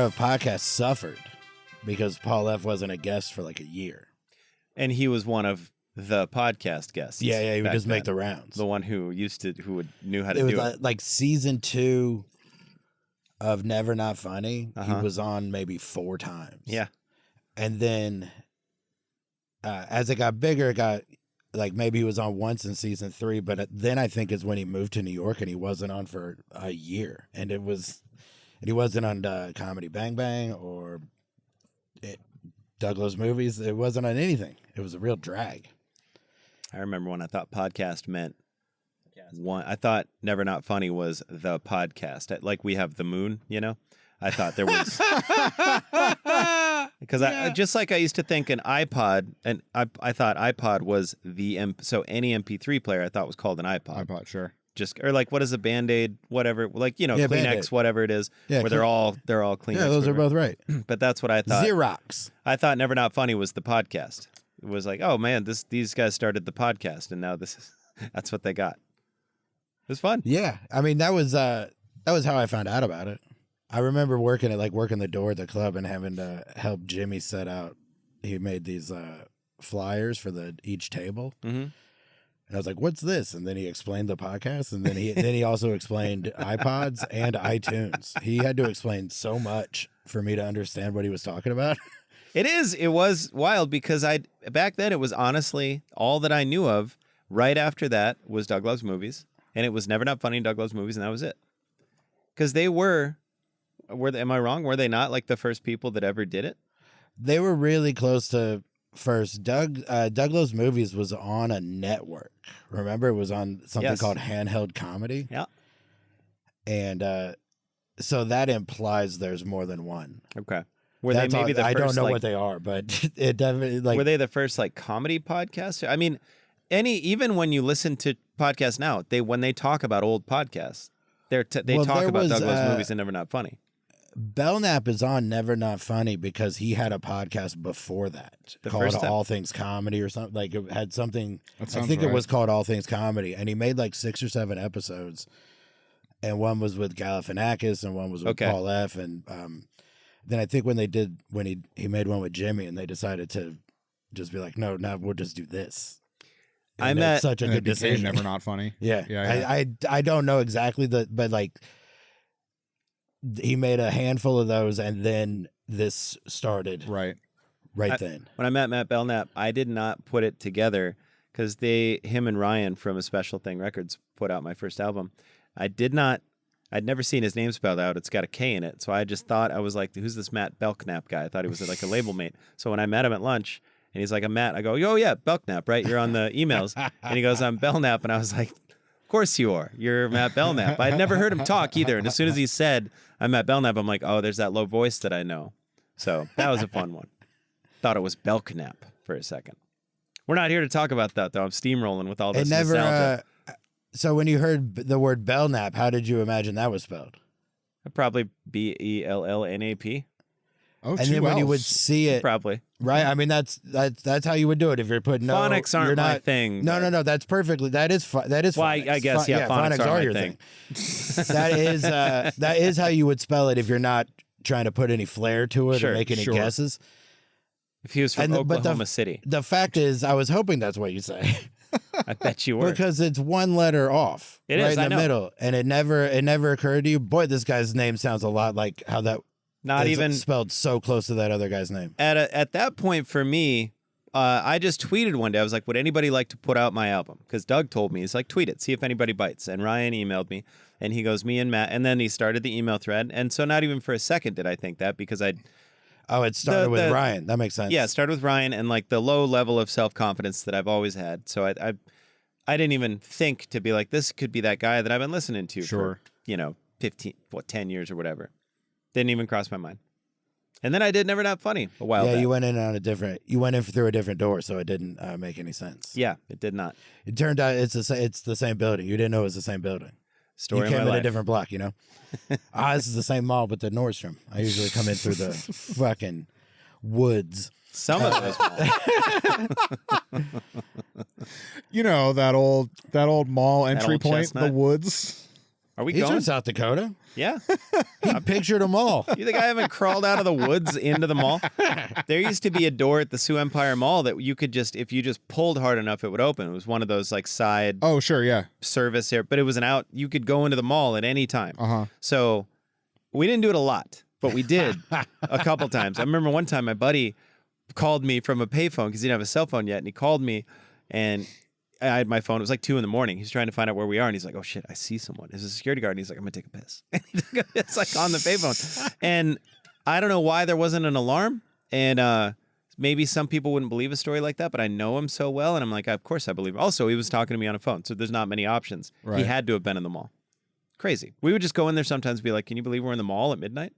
era of podcasts suffered because Paul F. wasn't a guest for like a year. And he was one of the podcast guests. Yeah, he would just make the rounds. The one who knew how to do it. It was like season 2 of Never Not Funny. He was on maybe 4 times. Yeah. And then as it got bigger, it got like maybe he was on once in season 3, but then I think is when he moved to New York and he wasn't on for a year. And he wasn't on Comedy Bang Bang or Douglas Movies. It wasn't on anything. It was a real drag. I remember when I thought podcast meant one. I thought Never Not Funny was the podcast. Like we have the moon, you know? I thought there was because I just like I used to think an iPod, and I thought iPod was so any MP3 player I thought was called an iPod. iPod, sure. Just or like what is a Band-Aid, whatever, like Kleenex, Band-Aid. whatever it is, where they're all Kleenex. Yeah, those are both right. But that's what I thought. Xerox. I thought Never Not Funny was the podcast. It was like, oh man, these guys started the podcast, and now that's what they got. It was fun. Yeah, I mean that was how I found out about it. I remember working the door at the club and having to help Jimmy set out. He made these flyers for each table, and I was like, "What's this?" And then he explained the podcast, and then he also explained iPods and iTunes. He had to explain so much for me to understand what he was talking about. It was wild because back then it was honestly all that I knew of. Right after that was Doug Loves Movies, and it was Never Not Funny, Doug Loves Movies, and that was it. Because they were am I wrong? Were they not like the first people that ever did it? They were really close to first. Doug Loves Movies was on a network. Remember, it was on something called Handheld Comedy. Yeah, and so that implies there's more than one. Okay. Were they maybe the first? I don't know what they are, but it definitely were they the first like comedy podcast? I mean, even when you listen to podcasts now, when they talk about old podcasts, they talk about Doug Loves Movies and Never Not Funny. Belknap is on Never Not Funny because he had a podcast before that called All Things Comedy or something. Like it had something. I think it was called All Things Comedy, and he made like 6 or 7 episodes, and one was with Galifianakis and one was with Paul F. And then I think when he made one with Jimmy, and they decided to just be like, no, we'll just do this. And that's such a good decision. Never Not Funny. Yeah. I don't know exactly but like he made a handful of those, and then this started right then. When I met Matt Belknap, I did not put it together because him and Ryan from A Special Thing Records put out my first album. I'd never seen his name spelled out. It's got a K in it. So I just thought, I was like, who's this Matt Belknap guy? I thought he was like a label mate. So when I met him at lunch and he's like, I'm Matt, I go, oh yeah, Belknap, right? You're on the emails. And he goes, I'm Belknap. And I was like, of course you are. You're Matt Belknap. I'd never heard him talk either. And as soon as he said, I'm Matt Belknap, I'm like, oh, there's that low voice that I know. So that was a fun one. Thought it was Belknap for a second. We're not here to talk about that though. I'm steamrolling with all this nostalgia. So when you heard the word Belknap, how did you imagine that was spelled? Probably Bellnap. Oh, and then when you would see it, probably right. I mean, that's how you would do it if you're putting phonics aren't my thing. No. That's perfectly. That is. Well, phonics. I guess phonics are your thing. That is how you would spell it if you're not trying to put any flair to it or make any guesses. If he was from Oklahoma City, the fact is, I was hoping that's what you say. I bet you were, because it's one letter off, in the middle, and it never occurred to you. Boy, this guy's name sounds a lot like how that. Not even spelled so close to that other guy's name. At that point for me, I just tweeted one day. I was like, would anybody like to put out my album? Because Doug told me, he's like, tweet it, see if anybody bites. And Ryan emailed me, and he goes, me and Matt. And then he started the email thread. And so not even for a second did I think that, because it started with Ryan. That makes sense. Yeah, it started with Ryan and like the low level of self-confidence that I've always had. So I didn't even think to be like, this could be that guy that I've been listening to for 10 years or whatever. Didn't even cross my mind. And then I did Never Not Funny a while back. You went in through a different door, so it didn't make any sense. Yeah, it did not. It turned out it's the same building. You didn't know it was the same building. Story you of came my in life. a different block, you know? This is the same mall, but the Nordstrom. I usually come in through the fucking woods. Some of those malls. You know, that old mall entry point, chestnut. the woods. Are we He's going? from South Dakota. Yeah. He pictured them all. You think I haven't crawled out of the woods into the mall? There used to be a door at the Sioux Empire Mall that you could just, if you just pulled hard enough, it would open. It was one of those like side Oh, sure, yeah. service here, but it was an out. You could go into the mall at any time. Uh-huh. So we didn't do it a lot, but we did a couple times. I remember one time my buddy called me from a payphone because he didn't have a cell phone yet, and he called me, and I had my phone. It was like 2 a.m. He's trying to find out where we are, and he's like, "Oh shit, I see someone." It's a security guard, and he's like, "I'm gonna take a piss." It's like on the payphone, and I don't know why there wasn't an alarm, and maybe some people wouldn't believe a story like that, but I know him so well, and I'm like, of course I believe him. Also, he was talking to me on a phone, so there's not many options. Right. He had to have been in the mall. Crazy. We would just go in there sometimes and be like, "Can you believe we're in the mall at midnight?"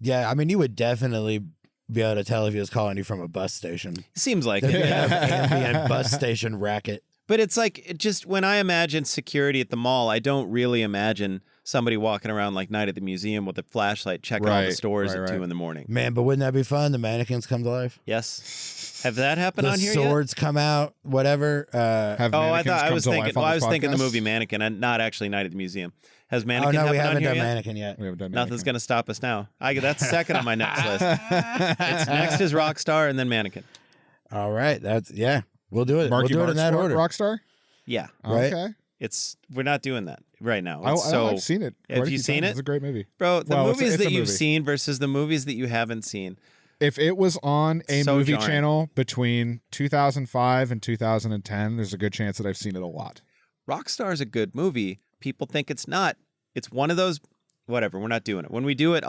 Yeah, I mean, you would definitely be able to tell if he was calling you from a bus station. Seems like The it. ambient bus station racket. But it's like, it just when I imagine security at the mall, I don't really imagine somebody walking around like Night at the Museum with a flashlight checking all the Right, stores right, at 2 right. in the morning. Man, but wouldn't that be fun? The mannequins come to life. Yes. Have that happened The on here swords come out, whatever. Have yet? Oh, I mannequins thought I come was to thinking. life Well, on I this was thinking the podcast? movie Mannequin, and not actually Night at the Museum. Has Oh, Mannequin no, we happened on haven't here done yet? mannequin yet. We haven't done Nothing's mannequin. going to stop us now. That's second on my next list. It's next is Rockstar and then Mannequin. All right. Yeah. We'll do it. Marky we'll do it in that order. Rockstar? Yeah. Right. Okay. We're not doing that right now. It's I've seen it. Have quite a you few seen times. it? It's a great movie. Bro, the Well, it's movies a that you've movie. seen versus the movies that you haven't seen. If it was on a So movie jarring. channel between 2005 and 2010, there's a good chance that I've seen it a lot. Rockstar is a good movie. People think it's not. It's one of those, whatever, we're not doing it. When we do it,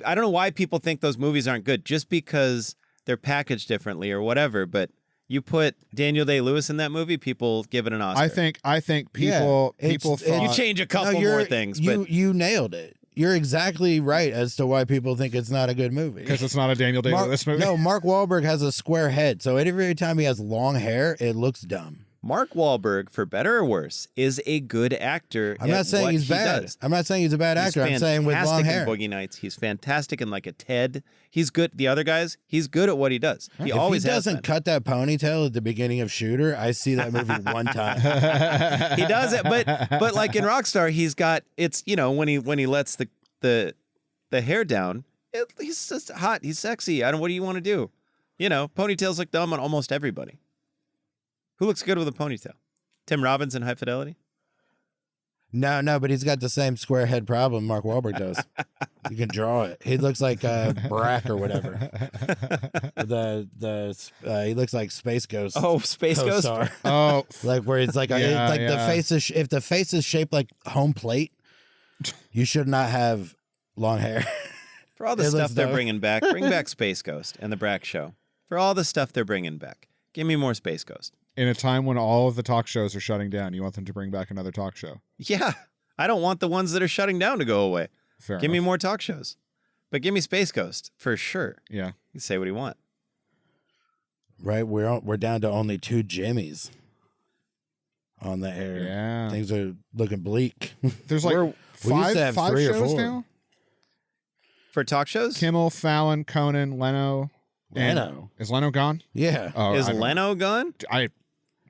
I don't know why people think those movies aren't good, just because they're packaged differently or whatever, but you put Daniel Day-Lewis in that movie, people give it an Oscar. I think people Yeah, people it's- thought You change a couple more things, but you nailed it. You're exactly right as to why people think it's not a good movie. because it's not a Daniel Day-Lewis movie. No, Mark Wahlberg has a square head, so every time he has long hair, it looks dumb. Mark Wahlberg, for better or worse, is a good actor. I'm not saying he's bad. Does. I'm not saying he's a bad actor. I'm saying with long fantastic hair. in Boogie Nights. He's fantastic in like a Ted. He's good. The other guys, he's good at what he does. He If always he has doesn't been. cut that ponytail at the beginning of Shooter, I see that movie one time. He does it, but like in Rockstar, he's got it's when he lets the hair down, he's just hot. He's sexy. What do you want to do? Ponytails look dumb on almost everybody. Who looks good with a ponytail? Tim Robbins in High Fidelity. No, but he's got the same square head problem Mark Wahlberg does. You can draw it. He looks like Brack or whatever. He looks like Space Ghost. Oh, Space Ghost. co-star. Oh, Like where it's like Yeah, the yeah. face is if the face is shaped like home plate, you should not have long hair. For all the It stuff looks they're dumb. bringing back, bring back Space Ghost and the Brack Show. For all the stuff they're bringing back, give me more Space Ghost. in a time when all of the talk shows are shutting down, you want them to bring back another talk show. Yeah, I don't want the ones that are shutting down to go away. Fair Give me enough. more talk shows, but give me Space Ghost for sure. Yeah. You can say what you want. Right, we're down to only 2 Jimmys on the air. Yeah. Things are looking bleak. There's like we used five, to have five 3 or shows 4. now. For talk shows, Kimmel, Fallon, Conan, Leno. and- Leno. Is Leno gone? Yeah. Oh, is I don't know. Leno gone?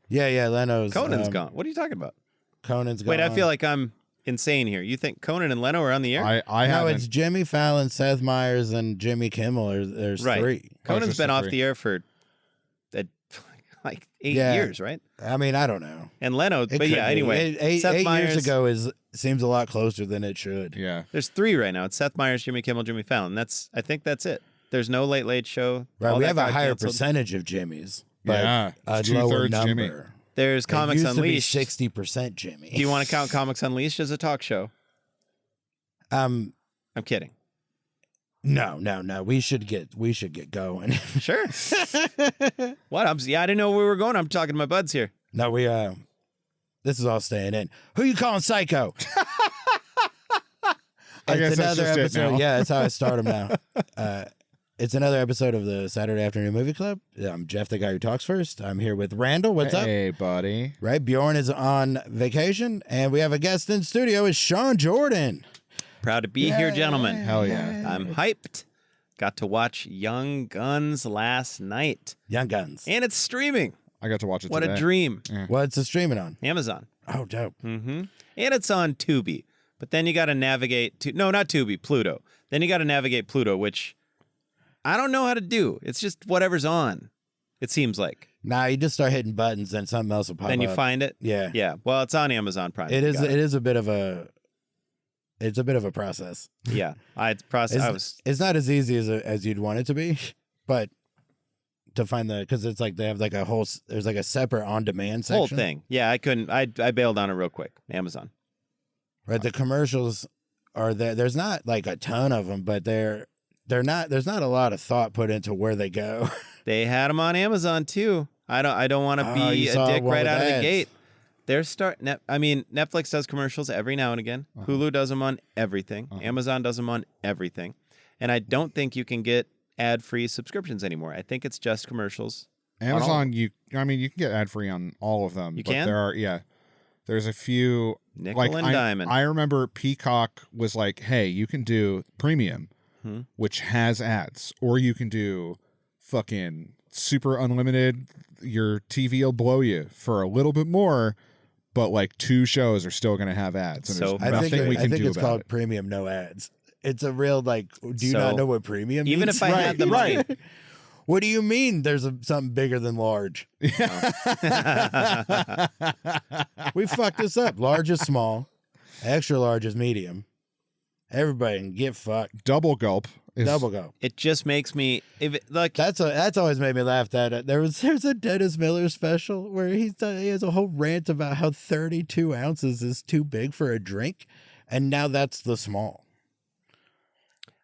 Yeah, Leno's. Conan's gone. What are you talking about? Conan's gone. Wait, I feel like I'm insane here. You think Conan and Leno are on the air? I no, haven't. it's Jimmy Fallon, Seth Meyers, and Jimmy Kimmel. There's Right. 3. Conan's just been the off 3. the air for like 8 Yeah. years, right? I mean, I don't know. And Leno, It but could yeah, be. anyway. Eight Seth Meyers, years ago seems a lot closer than it should. Yeah. There's 3 right now. It's Seth Meyers, Jimmy Kimmel, Jimmy Fallon. I think that's it. There's no Late Late Show. Right, All we that have a got higher canceled. percentage of Jimmys, but Yeah, a it's lower 2/3 number. Jimmy. There's Comics it used Unleashed. to be 60% Jimmy. Do you want to count Comics Unleashed as a talk show? I'm kidding. No. We should get going. Sure. What? I didn't know where we were going. I'm talking to my buds here. No, this is all staying in. Who you calling psycho? I guess that's just it now. Yeah, that's how I start them now. It's another episode of the Saturday Afternoon Movie Club. I'm Jeff, the guy who talks first. I'm here with Randall. What's up? Hey, buddy. Right, Bjorn is on vacation, and we have a guest in studio. It's Sean Jordan. Proud to be here, gentlemen. Hell yeah. I'm hyped. Got to watch Young Guns last night. Young Guns. And it's streaming. I got to watch it What today. a dream. What's it streaming on? Amazon. Oh, dope. Mm-hmm. And it's on Tubi. But then you got to navigate to... No, not Tubi, Pluto. Then you got to navigate Pluto, which I don't know how to do. It's just whatever's on, it seems like. Nah, you just start hitting buttons, then something else will pop up. Then you find it? Yeah. Yeah. Well, it's on Amazon Prime. It is a bit of a... It's a bit of a process. Yeah. It's not as easy as you'd want it to be, but to find because it's like they have like there's like a separate on-demand section. Whole thing. Yeah, I couldn't... I bailed on it real quick. Amazon. Right, the commercials are there. There's not like a ton of them, but they're not. There's not a lot of thought put into where they go. They had them on Amazon too. I don't want to be a dick right out of the gate. They're Netflix does commercials every now and again. Hulu does them on everything. Amazon does them on everything, and I don't think you can get ad-free subscriptions anymore. I think it's just commercials. Amazon, you can get ad-free on all of them. You can? There's a few nickel and diamond. I remember Peacock was like, hey, you can do premium, which has ads, or you can do fucking super unlimited. Your TV will blow you for a little bit more, but like 2 shows are still going to have ads. And So there's nothing we can do I think it's about called it. premium, no ads. It's a real like. Do you not know what premium means? Even if I had the money. What do you mean there's something bigger than large? We fucked this up. Large is small. Extra large is medium. Everybody can get fucked. Double gulp. Double gulp. It just makes me That's always made me laugh. There's a Dennis Miller special where he has a whole rant about how 32 ounces is too big for a drink, and now that's the small.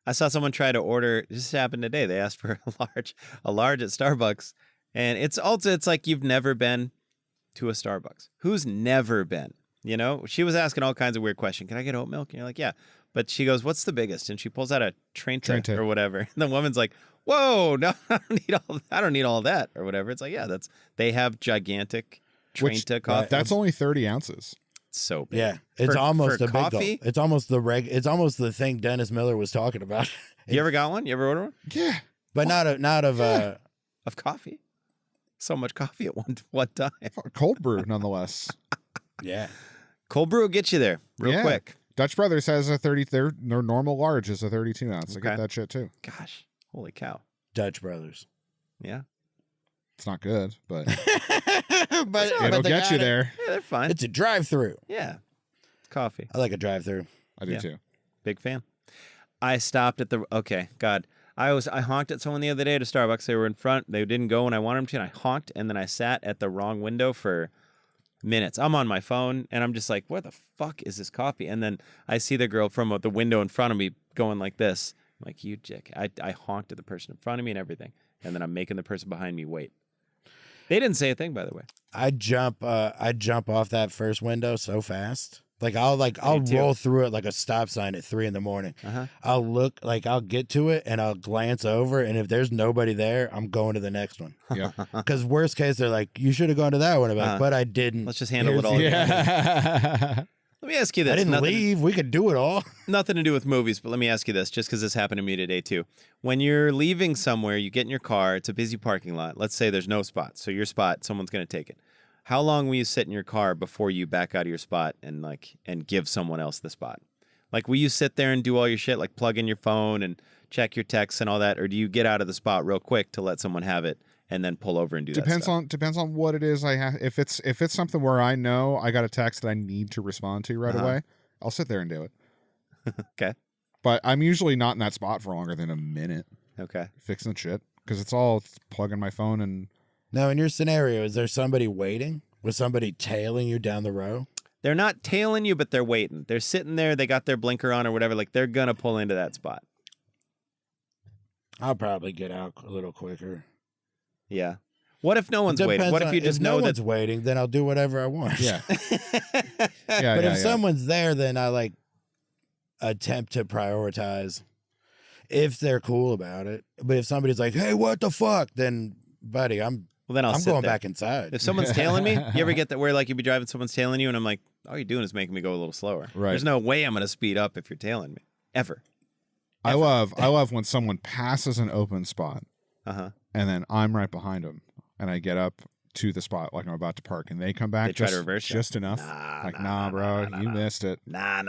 I saw someone try to order. This happened today. They asked for a large at Starbucks, and it's like you've never been to a Starbucks. Who's never been? You know, she was asking all kinds of weird questions. Can I get oat milk? And you're like, yeah. But she goes, "What's the biggest?" And she pulls out a Trenta or whatever. And the woman's like, "Whoa, no, I don't need all that or whatever." It's like, yeah, they have gigantic Trenta coffee. That's only 30 ounces. So big. Yeah, it's almost a coffee? big gulp. It's almost It's almost the thing Dennis Miller was talking about. You ever got one? You ever order one? Yeah, but not of of coffee. So much coffee at one time. Cold brew, nonetheless. Yeah, cold brew will get you there real quick. Dutch Brothers has a 30. Their normal large is a 32 ounce. I Okay. get that shit too. Gosh, holy cow! Dutch Brothers. Yeah, it's not good, but but it'll get you there. Yeah, they're fine. It's a drive-through. Yeah, coffee. I like a drive-through. I do too. Big fan. I stopped at I honked at someone the other day at a Starbucks. They were in front. They didn't go when I wanted them to, and I honked, and then I sat at the wrong window for minutes. I'm on my phone, and I'm just like, where the fuck is this coffee? And then I see the girl from the window in front of me going like this. I'm like, you dick. I honked at the person in front of me and everything, and then I'm making the person behind me wait. They didn't say a thing, by the way. I jump off that first window so fast. I'll roll through it like a stop sign at 3 a.m. I'll get to it and I'll glance over, and if there's nobody there, I'm going to the next one. Yeah. Because worst case, they're like, you should have gone to that one. I'm like, but I didn't. Let's just handle it all. Yeah. Let me ask you this. I didn't leave. We could do it all. Nothing to do with movies, but let me ask you this, just because this happened to me today too. When you're leaving somewhere, you get in your car, it's a busy parking lot. Let's say there's no spot. So your spot, someone's going to take it. How long will you sit in your car before you back out of your spot and give someone else the spot? Like, will you sit there and do all your shit, like plug in your phone and check your texts and all that, or do you get out of the spot real quick to let someone have it and then pull over and do that stuff? Depends on what it is I have. If it's something where I know I got a text that I need to respond to right away, I'll sit there and do it. Okay. But I'm usually not in that spot for longer than a minute. Okay. Fixing shit, because it's all plugging my phone and. Now, in your scenario, is there somebody waiting? Was somebody tailing you down the row? They're not tailing you, but they're waiting. They're sitting there. They got their blinker on or whatever. Like, they're going to pull into that spot. I'll probably get out a little quicker. Yeah. What if no one's waiting? What if you just know no one's waiting? Then I'll do whatever I want. Yeah. But if someone's there, then I attempt to prioritize if they're cool about it. But if somebody's like, "Hey, what the fuck?" then, buddy, I'm going back inside. If someone's tailing me, you ever get that where you'd be driving, someone's tailing you, and I'm like, all you're doing is making me go a little slower. Right. There's no way I'm going to speed up if you're tailing me. Ever. I love when someone passes an open spot, and then I'm right behind them, and I get up to the spot, like I'm about to park, and they come back. They try to reverse just enough. Nah, bro, you missed it. Nah.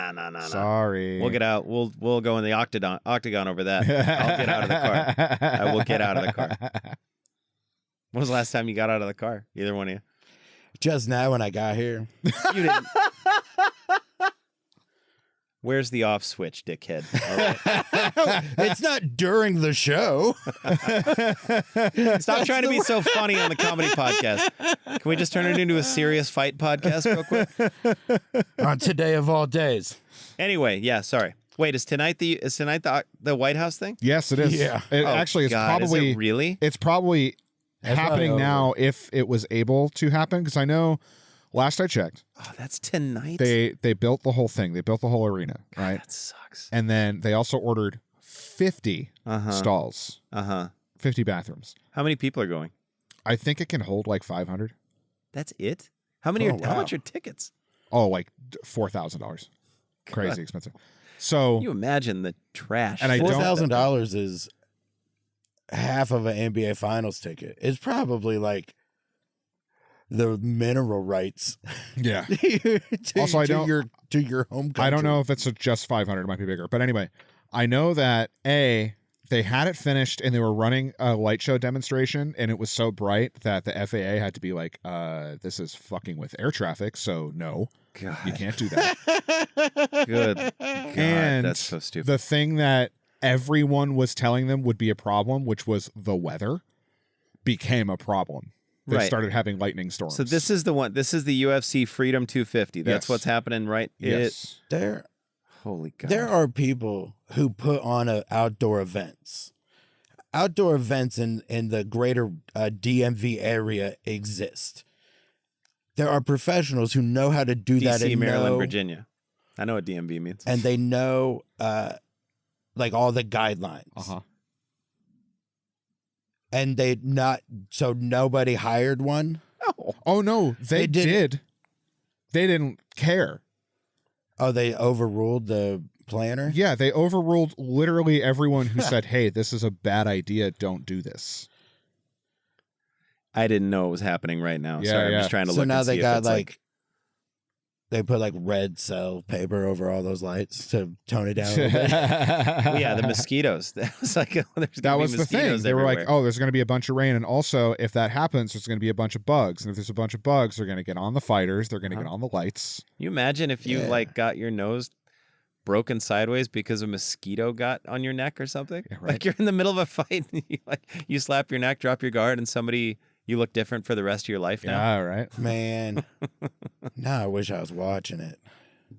Sorry. We'll get out. We'll go in the octagon over that. I'll get out of the car. I will get out of the car. When was the last time you got out of the car? Either one of you? Just now when I got here. You didn't. Where's the off switch, dickhead? Right. It's not during the show. Stop trying to be so funny on the comedy podcast. Can we just turn it into a serious fight podcast real quick? On today of all days. Anyway, yeah, sorry. Wait, is tonight the White House thing? Yes, it is. Yeah. Actually, it's God, probably is it really. It's probably happening probably now if it was able to happen, because I know last I checked, Oh, that's tonight. they built the whole thing. They built the whole arena, God, right? that sucks. And then they also ordered 50 stalls, 50 bathrooms. How many people are going? I think it can hold like 500. That's it. How many? Oh, How wow. much are tickets? Oh, like $4,000. Crazy expensive. So Can you imagine the trash? And I don't- $4,000 is half of an NBA Finals ticket. It's probably like the mineral rights. yeah. to, Also, I don't- to your home country. I don't know if it's just 500. It might be bigger. But anyway, I know that they had it finished and they were running a light show demonstration, and it was so bright that the FAA had to be like, this is fucking with air traffic, so no, God. you can't do that. Good. God, And that's so stupid. The thing that everyone was telling them would be a problem, which was the weather, became a problem. They Right. started having lightning storms. So this is the one. This is the UFC Freedom 250. That's Yes. what's happening, right? Yes. Holy God. There are people who put on outdoor events. Outdoor events in the greater DMV area exist. There are professionals who know how to do that DC, in Maryland, Virginia. I know what DMV means. and they know like all the guidelines. And so nobody hired one. No. Oh no, they did. They didn't care. Oh, they overruled the planner? Yeah, they overruled literally everyone who said, "Hey, this is a bad idea. Don't do this." I didn't know it was happening right now. Yeah, Sorry, I'm yeah. just trying to So look now and see they if got it's like they put like red cell paper over all those lights to tone it down a little bit. Well, yeah, the mosquitoes. That was like That was the thing. They were like, everywhere. "Oh, there's going to be a bunch of rain, and also if that happens, there's going to be a bunch of bugs. And if there's a bunch of bugs, they're going to get on the fighters. They're going to get on the lights." You imagine if you Yeah. like got your nose broken sideways because a mosquito got on your neck or something? Yeah, right. Like you're in the middle of a fight and you slap your neck, drop your guard, and you look different for the rest of your life now. Yeah, right. Man. Now I wish I was watching it.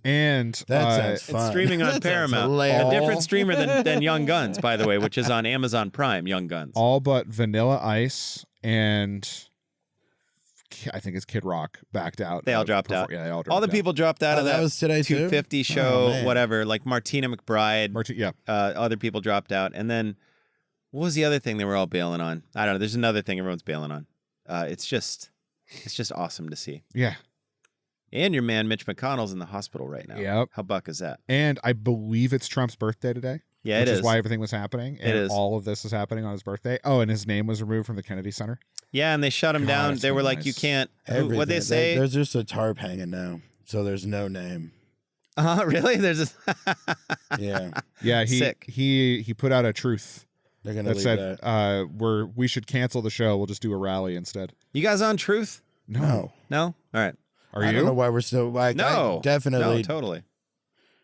And That sounds fun. It's streaming on That sounds Paramount. hilarious. A different streamer than Young Guns, by the way, which is on Amazon Prime, Young Guns. all but Vanilla Ice and I think it's Kid Rock backed out. They all dropped out. Yeah, they all dropped All the out. people dropped out Oh, of that was today too? 250 Oh, show, man. whatever. Like Martina McBride. Yeah. Other people dropped out. And then what was the other thing they were all bailing on? I don't know. There's another thing everyone's bailing on. It's just awesome to see. Yeah. And your man Mitch McConnell's in the hospital right now. Yep. How buck is that? And I believe it's Trump's birthday today. Yeah, which it is is. why everything was happening. And It is. all of this is happening on his birthday. Oh, and his name was removed from the Kennedy Center. Yeah, and they shut him God, down. that's They were so like, nice. you can't. Everything. What'd they say? There's just a tarp hanging now. So there's no name. Really? There's a. Yeah. Yeah, Sick. he put out a truth They're going to that leave said that. we should cancel the show. We'll just do a rally instead. You guys on Truth? No. No? All right. Are I you? don't know why we're still like No. I definitely No, totally.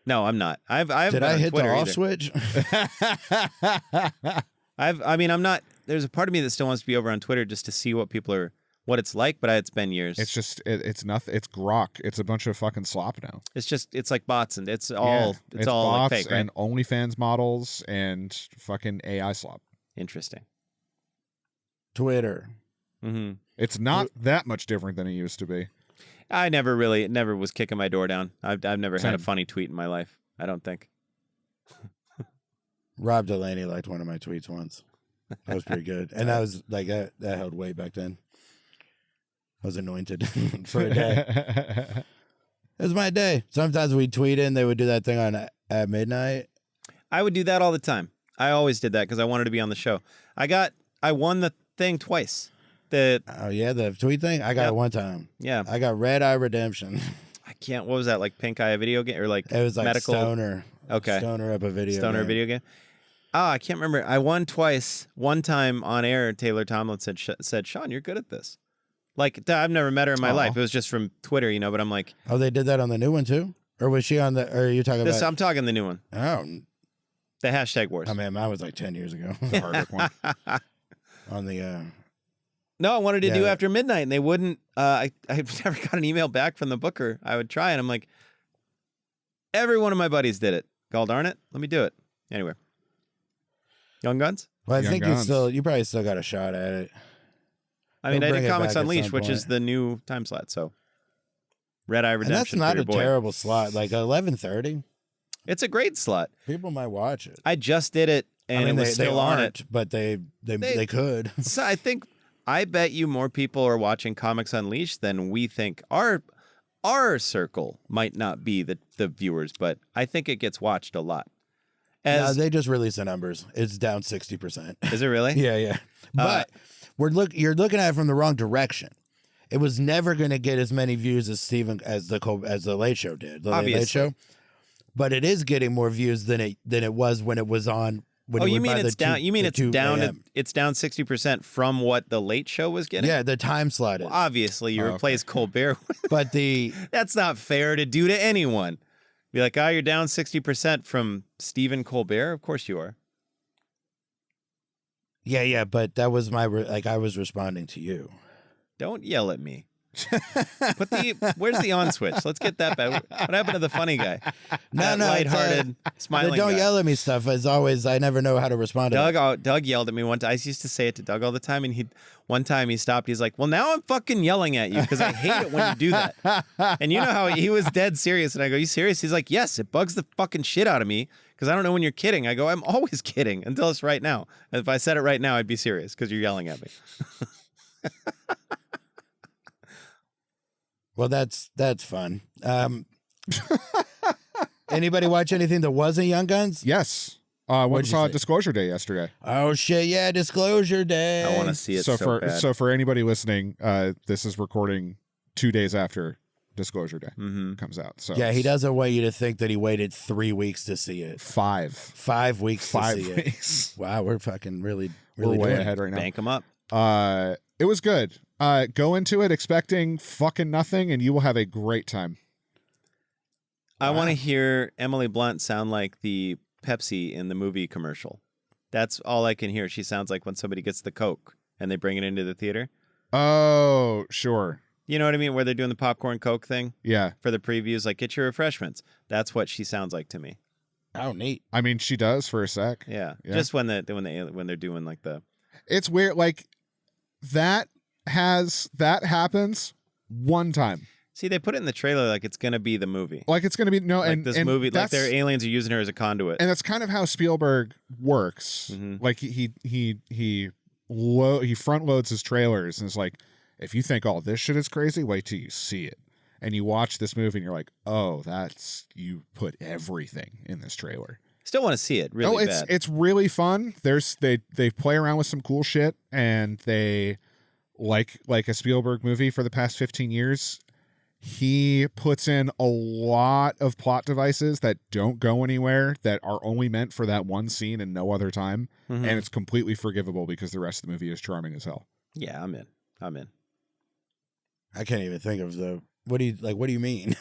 No, I'm not. I've did been I on hit Twitter the off either. switch? I'm not. There's a part of me that still wants to be over on Twitter just to see what it's like, but it's been years. It's just it's nothing. It's grok. It's a bunch of fucking slop now. It's like bots and it's all it's all bots like fake, right? and OnlyFans models and fucking AI slop. Interesting. Twitter. Mm-hmm. It's not that much different than it used to be. I never was kicking my door down. I've never had a Same. funny tweet in my life. I don't think. Rob Delaney liked one of my tweets once. That was pretty good. And that was like that held weight back then. I was anointed for a day. It was my day. Sometimes we'd tweet in, they would do that thing on at midnight. I would do that all the time. I always did that because I wanted to be on the show. I won the thing twice. The tweet thing. I got it one time. Yeah, I got Red Eye Redemption. I can't. What was that? Like Pink Eye, a video game, or like it was like medical Stoner. Okay, Stoner up a video game. Oh, I can't remember. I won twice. One time on air, Taylor Tomlin said, "Sean, you're good at this." Like I've never met her in my life. It was just from Twitter, but I'm like, oh, they did that on the new one too, or was she on the? Or are you talking about? I'm talking the new one. Oh, the hashtag wars. Oh man, mine was like 10 years ago. The hard one. On the. No, I wanted to do after midnight, and they wouldn't. I never got an email back from the booker. I would try, and I'm like, every one of my buddies did it. God darn it, let me do it. Anyway, Young Guns. Well, I think you probably still got a shot at it. I mean, I did Comics Unleashed, which is the new time slot. So, Red Eye Redemption. And that's not a terrible slot. Like 11:30. It's a great slot. People might watch it. I just did it, and it was still on it, but they could. So I bet you more people are watching Comics Unleashed than we think. Our circle might not be the viewers, but I think it gets watched a lot. No, they just released the numbers. It's down 60%. Is it really? Yeah. But you're looking at it from the wrong direction. It was never going to get as many views as the Late Show did. The Late Show, but it is getting more views than it was when it was on. You mean it's down? You mean it's down? It's down 60% from what the Late Show was getting? Yeah, the time slot is. Well, obviously, you replace Colbert. But that's not fair to do to anyone. Be like, you're down 60% from Stephen Colbert. Of course you are. Yeah, but that was I was responding to you. Don't yell at me. Where's the on switch? Let's get that back. What happened to the funny guy? No, lighthearted, smiling. The don't guy. yell at me stuff. As always, I never know how to respond to Doug. Doug yelled at me one time. I used to say it to Doug all the time, and one time he stopped. He's like, "Well, now I'm fucking yelling at you because I hate it when you do that." And you know how he was dead serious, and I go, "You serious?" He's like, "Yes, it bugs the fucking shit out of me because I don't know when you're kidding." I go, "I'm always kidding until it's right now. And if I said it right now, I'd be serious because you're yelling at me." Well, that's fun. Anybody watch anything that wasn't Young Guns? Yes. I went and saw Disclosure Day yesterday. Oh shit! Yeah, Disclosure Day. I want to see it so bad. So for anybody listening, this is recording 2 days after Disclosure Day comes out. So yeah, he doesn't want you to think that he waited 3 weeks to see it. 5 weeks. 5 to see weeks. It. Wow, we're fucking really we're way ahead right now. Bank them up. It was good. Go into it expecting fucking nothing, and you will have a great time. I want to hear Emily Blunt sound like the Pepsi in the movie commercial. That's all I can hear. She sounds like when somebody gets the Coke and they bring it into the theater. Oh, sure. You know what I mean? Where they're doing the popcorn Coke thing? Yeah. For the previews, like, get your refreshments. That's what she sounds like to me. Oh, neat. I mean, she does for a sec. Yeah. Just when they're doing like the... It's weird. Like, that happens one time. See, they put it in the trailer like it's going to be the movie. Like it's going to be this movie, like their aliens are using her as a conduit. And that's kind of how Spielberg works. Mm-hmm. Like he front loads his trailers and it's like, if you think all this shit is crazy, wait till you see it. And you watch this movie and you're like, oh, you put everything in this trailer. Still want to see it. Really bad. It's really fun. They play around with some cool shit, and they like a Spielberg movie for the past 15 years. He puts in a lot of plot devices that don't go anywhere, that are only meant for that one scene and no other time, and it's completely forgivable because the rest of the movie is charming as hell. Yeah, I'm in. I can't even think of what do you mean?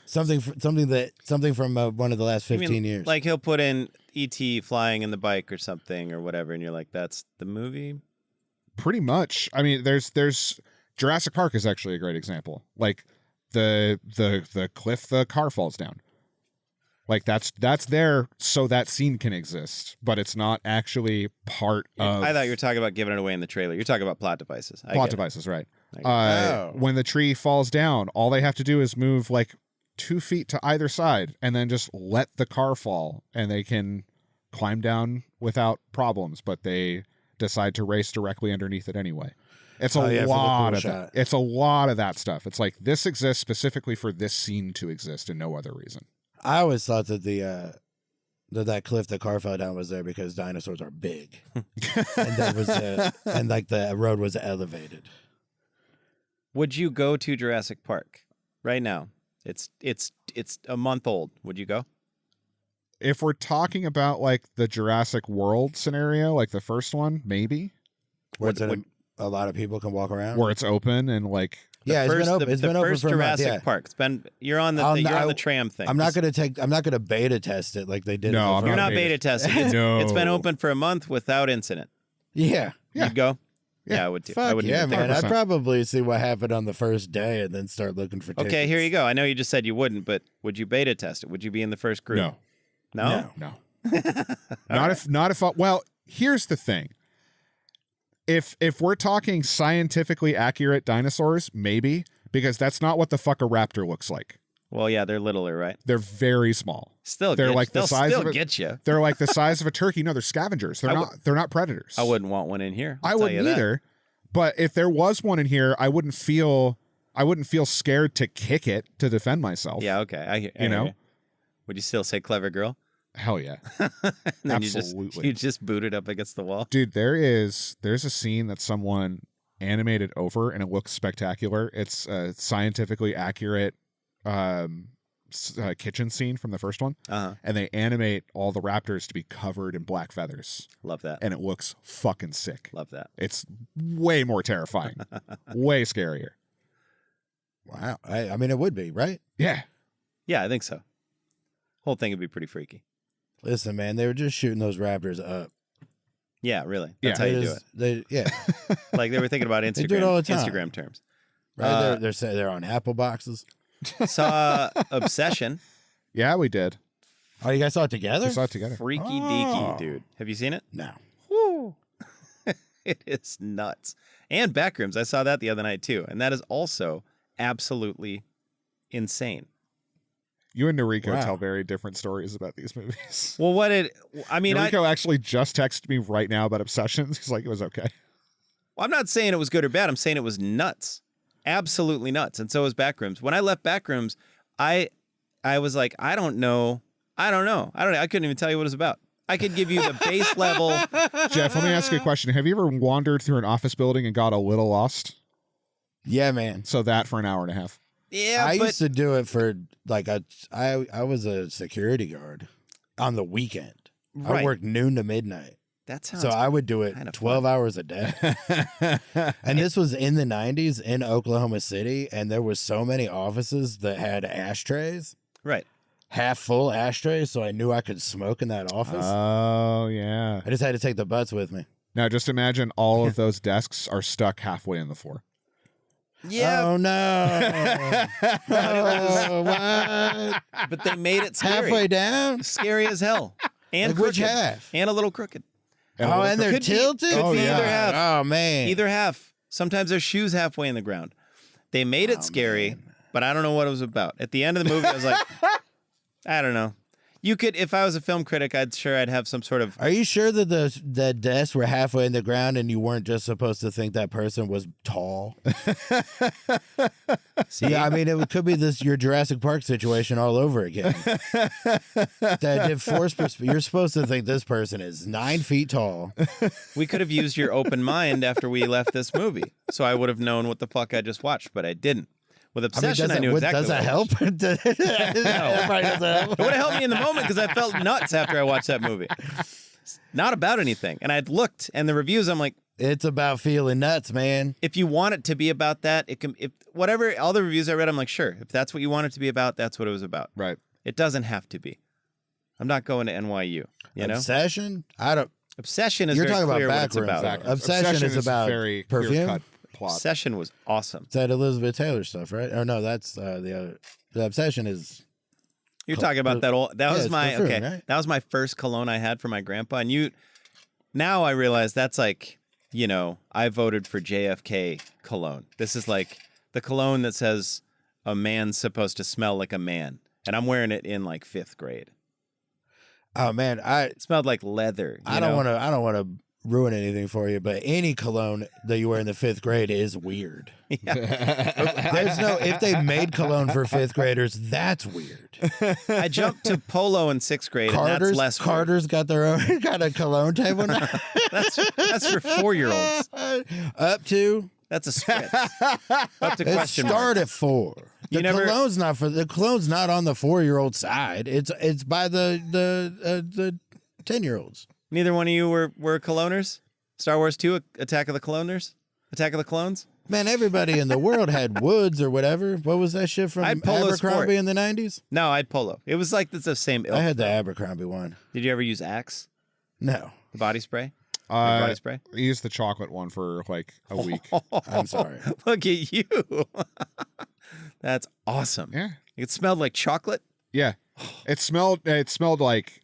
Something from one of the last 15 years. Like he'll put in E.T. flying in the bike or something or whatever, and you're like, that's the movie? Pretty much. I mean, there's Jurassic Park is actually a great example. Like the cliff the car falls down. Like that's there so that scene can exist, but it's not actually part of... I thought you were talking about giving it away in the trailer. You're talking about plot devices. Plot devices, right. When the tree falls down, all they have to do is move like 2 feet to either side and then just let the car fall and they can climb down without problems, but they decide to race directly underneath it anyway. It's a lot of that. It's a lot of that stuff. It's like this exists specifically for this scene to exist and no other reason. I always thought that that cliff the car fell down was there because dinosaurs are big, and that was and like the road was elevated. Would you go to Jurassic Park right now? It's a month old. Would you go? If we're talking about like the Jurassic World scenario, like the first one, maybe. Where a lot of people can walk around. Where it's open and like. Yeah, it's been open. It's been open for Jurassic a month, yeah. Park. It's been you're on the tram thing. I'm not gonna beta test it like they did. No, you're not beta testing. It's been open for a month without incident. Yeah. You'd go. Yeah, I would too. Fuck I would man. 100%. I'd probably see what happened on the first day and then start looking for tickets. Okay, here you go. I know you just said you wouldn't, but would you beta test it? Would you be in the first group? No. Not if. Well, here's the thing. If we're talking scientifically accurate dinosaurs, maybe, because that's not what the fuck a raptor looks like. Well, yeah, they're littler, right? They're very small. They're like the size of get you. They're like the size of a turkey. No, they're scavengers. They're not predators. I wouldn't want one in here. I wouldn't either. But if there was one in here, I wouldn't feel scared to kick it to defend myself. Yeah, okay. I hear you. Would you still say clever girl? Hell yeah. Absolutely. You just boot it up against the wall. Dude, there's a scene that someone animated over and it looks spectacular. It's a scientifically accurate kitchen scene from the first one. And they animate all the raptors to be covered in black feathers. Love that. And it looks fucking sick. Love that. It's way more terrifying. Way scarier. Wow. I mean, it would be, right? Yeah. Yeah, I think so. Whole thing would be pretty freaky. Listen, man, they were just shooting those raptors up. Yeah, really. That's how you do it. Like they were thinking about Instagram. They do it all the time. Instagram terms. Right? They're on Apple boxes. Saw Obsession. Yeah, we did. Oh, you guys saw it together? We saw it together. Freaky deaky, dude. Have you seen it? No. Woo. It is nuts. And Backrooms. I saw that the other night too. And that is also absolutely insane. You and Noriko tell very different stories about these movies. Well, Noriko actually just texted me right now about Obsessions. He's like, it was okay. Well, I'm not saying it was good or bad. I'm saying it was nuts. Absolutely nuts. And so was Backrooms. When I left Backrooms, I was like, I don't know. I couldn't even tell you what it was about. I could give you the base level. Geoff, let me ask you a question. Have you ever wandered through an office building and got a little lost? Yeah, man. So that for an hour and a half. Yeah, I used to do it for like I was a security guard on the weekend. Right. I worked noon to midnight. That sounds so I would do it 12 hours a day. And this was in the 90s in Oklahoma City, and there was so many offices that had ashtrays. Right. Half full ashtrays, so I knew I could smoke in that office. Oh, yeah. I just had to take the butts with me. Now, just imagine all of those desks are stuck halfway in the floor. Yeah. Oh, no. What? But they made it scary. Halfway down? Scary as hell. And like which half? And a little crooked. And they're tilted? Could be either half. Oh, man. Either half. Sometimes there's shoes halfway in the ground. They made it scary, but I don't know what it was about. At the end of the movie, I was like, I don't know. You could, if I was a film critic, I'd have some sort of. Are you sure that the desks were halfway in the ground and you weren't just supposed to think that person was tall? See? Yeah, I mean, it could be your Jurassic Park situation all over again. You're supposed to think this person is 9 feet tall. We could have used your open mind after we left this movie, so I would have known what the fuck I just watched, but I didn't. With Obsession, I knew exactly. Does that help? No. It would have helped me in the moment because I felt nuts after I watched that movie. It's not about anything. And I'd looked, and the reviews, I'm like, it's about feeling nuts, man. If you want it to be about that, it can. Whatever, all the reviews I read, I'm like, sure. If that's what you want it to be about, that's what it was about. Right. It doesn't have to be. I'm not going to NYU. You know? Obsession? I don't. Obsession is You're very talking clear about what it's about. Exactly. Obsession is about very perfume. Plot. Obsession was awesome. It's that Elizabeth Taylor stuff, right? Oh no, that's the other. The Obsession is. You're talking about that old. That was my perfume, okay. Right? That was my first cologne I had for my grandpa, and you. Now I realize that's like, I voted for JFK cologne. This is like the cologne that says a man's supposed to smell like a man, and I'm wearing it in like 5th grade. Oh man, It smelled like leather. I don't want to ruin anything for you, but any cologne that you wear in the 5th grade is weird. There's no, if they made cologne for 5th graders, that's weird. I jumped to polo in 6th grade, and that's less weird. Carter's got their own, got a cologne table now. That's for 4-year-olds. Up to? That's a spritz. Up to question mark. Start at 4. The cologne's not for the cologne's not on the 4-year-old side. It's by the 10-year-olds. Neither one of you were coloners? Star Wars 2, Attack of the Cloners? Attack of the Clones? Man, everybody in the world had Woods or whatever. What was that shit from Abercrombie Sport. in the 90s? No, I had Polo. It was like the same ilk. I had the Abercrombie one. Did you ever use Axe? No. The body spray? Body spray? I used the chocolate one for like a week. I'm sorry. Look at you. That's awesome. Yeah. It smelled like chocolate? Yeah. It smelled like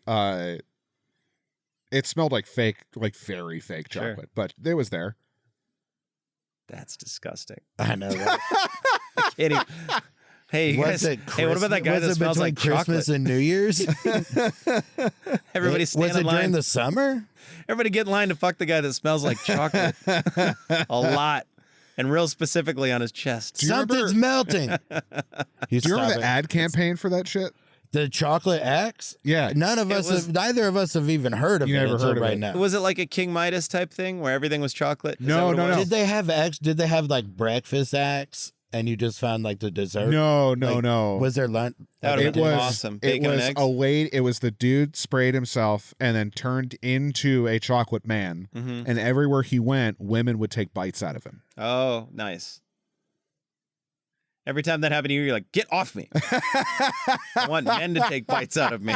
fake, like very fake chocolate, but it was there. That's disgusting. I know that. I can't even. Hey, you guys, hey, what about that guy that smells like Christmas chocolate? and New Year's? Everybody stand was it in line. during the summer? Everybody get in line to fuck the guy that smells like chocolate. A lot. And real specifically on his chest. Something's melting. Do you remember the ad campaign for that shit? The chocolate Axe? Yeah. Neither of us have even heard of it. Never heard of right it. now. Was it like a King Midas type thing where everything was chocolate? No. Did they have Axe? Did they have like breakfast Axe? And you just found like the dessert? No. Was there lunch? That would have been awesome. Bacon and eggs? It was the dude sprayed himself and then turned into a chocolate man. Mm-hmm. And everywhere he went, women would take bites out of him. Oh, nice. Every time that happened to you, you're like, get off me. I want men to take bites out of me.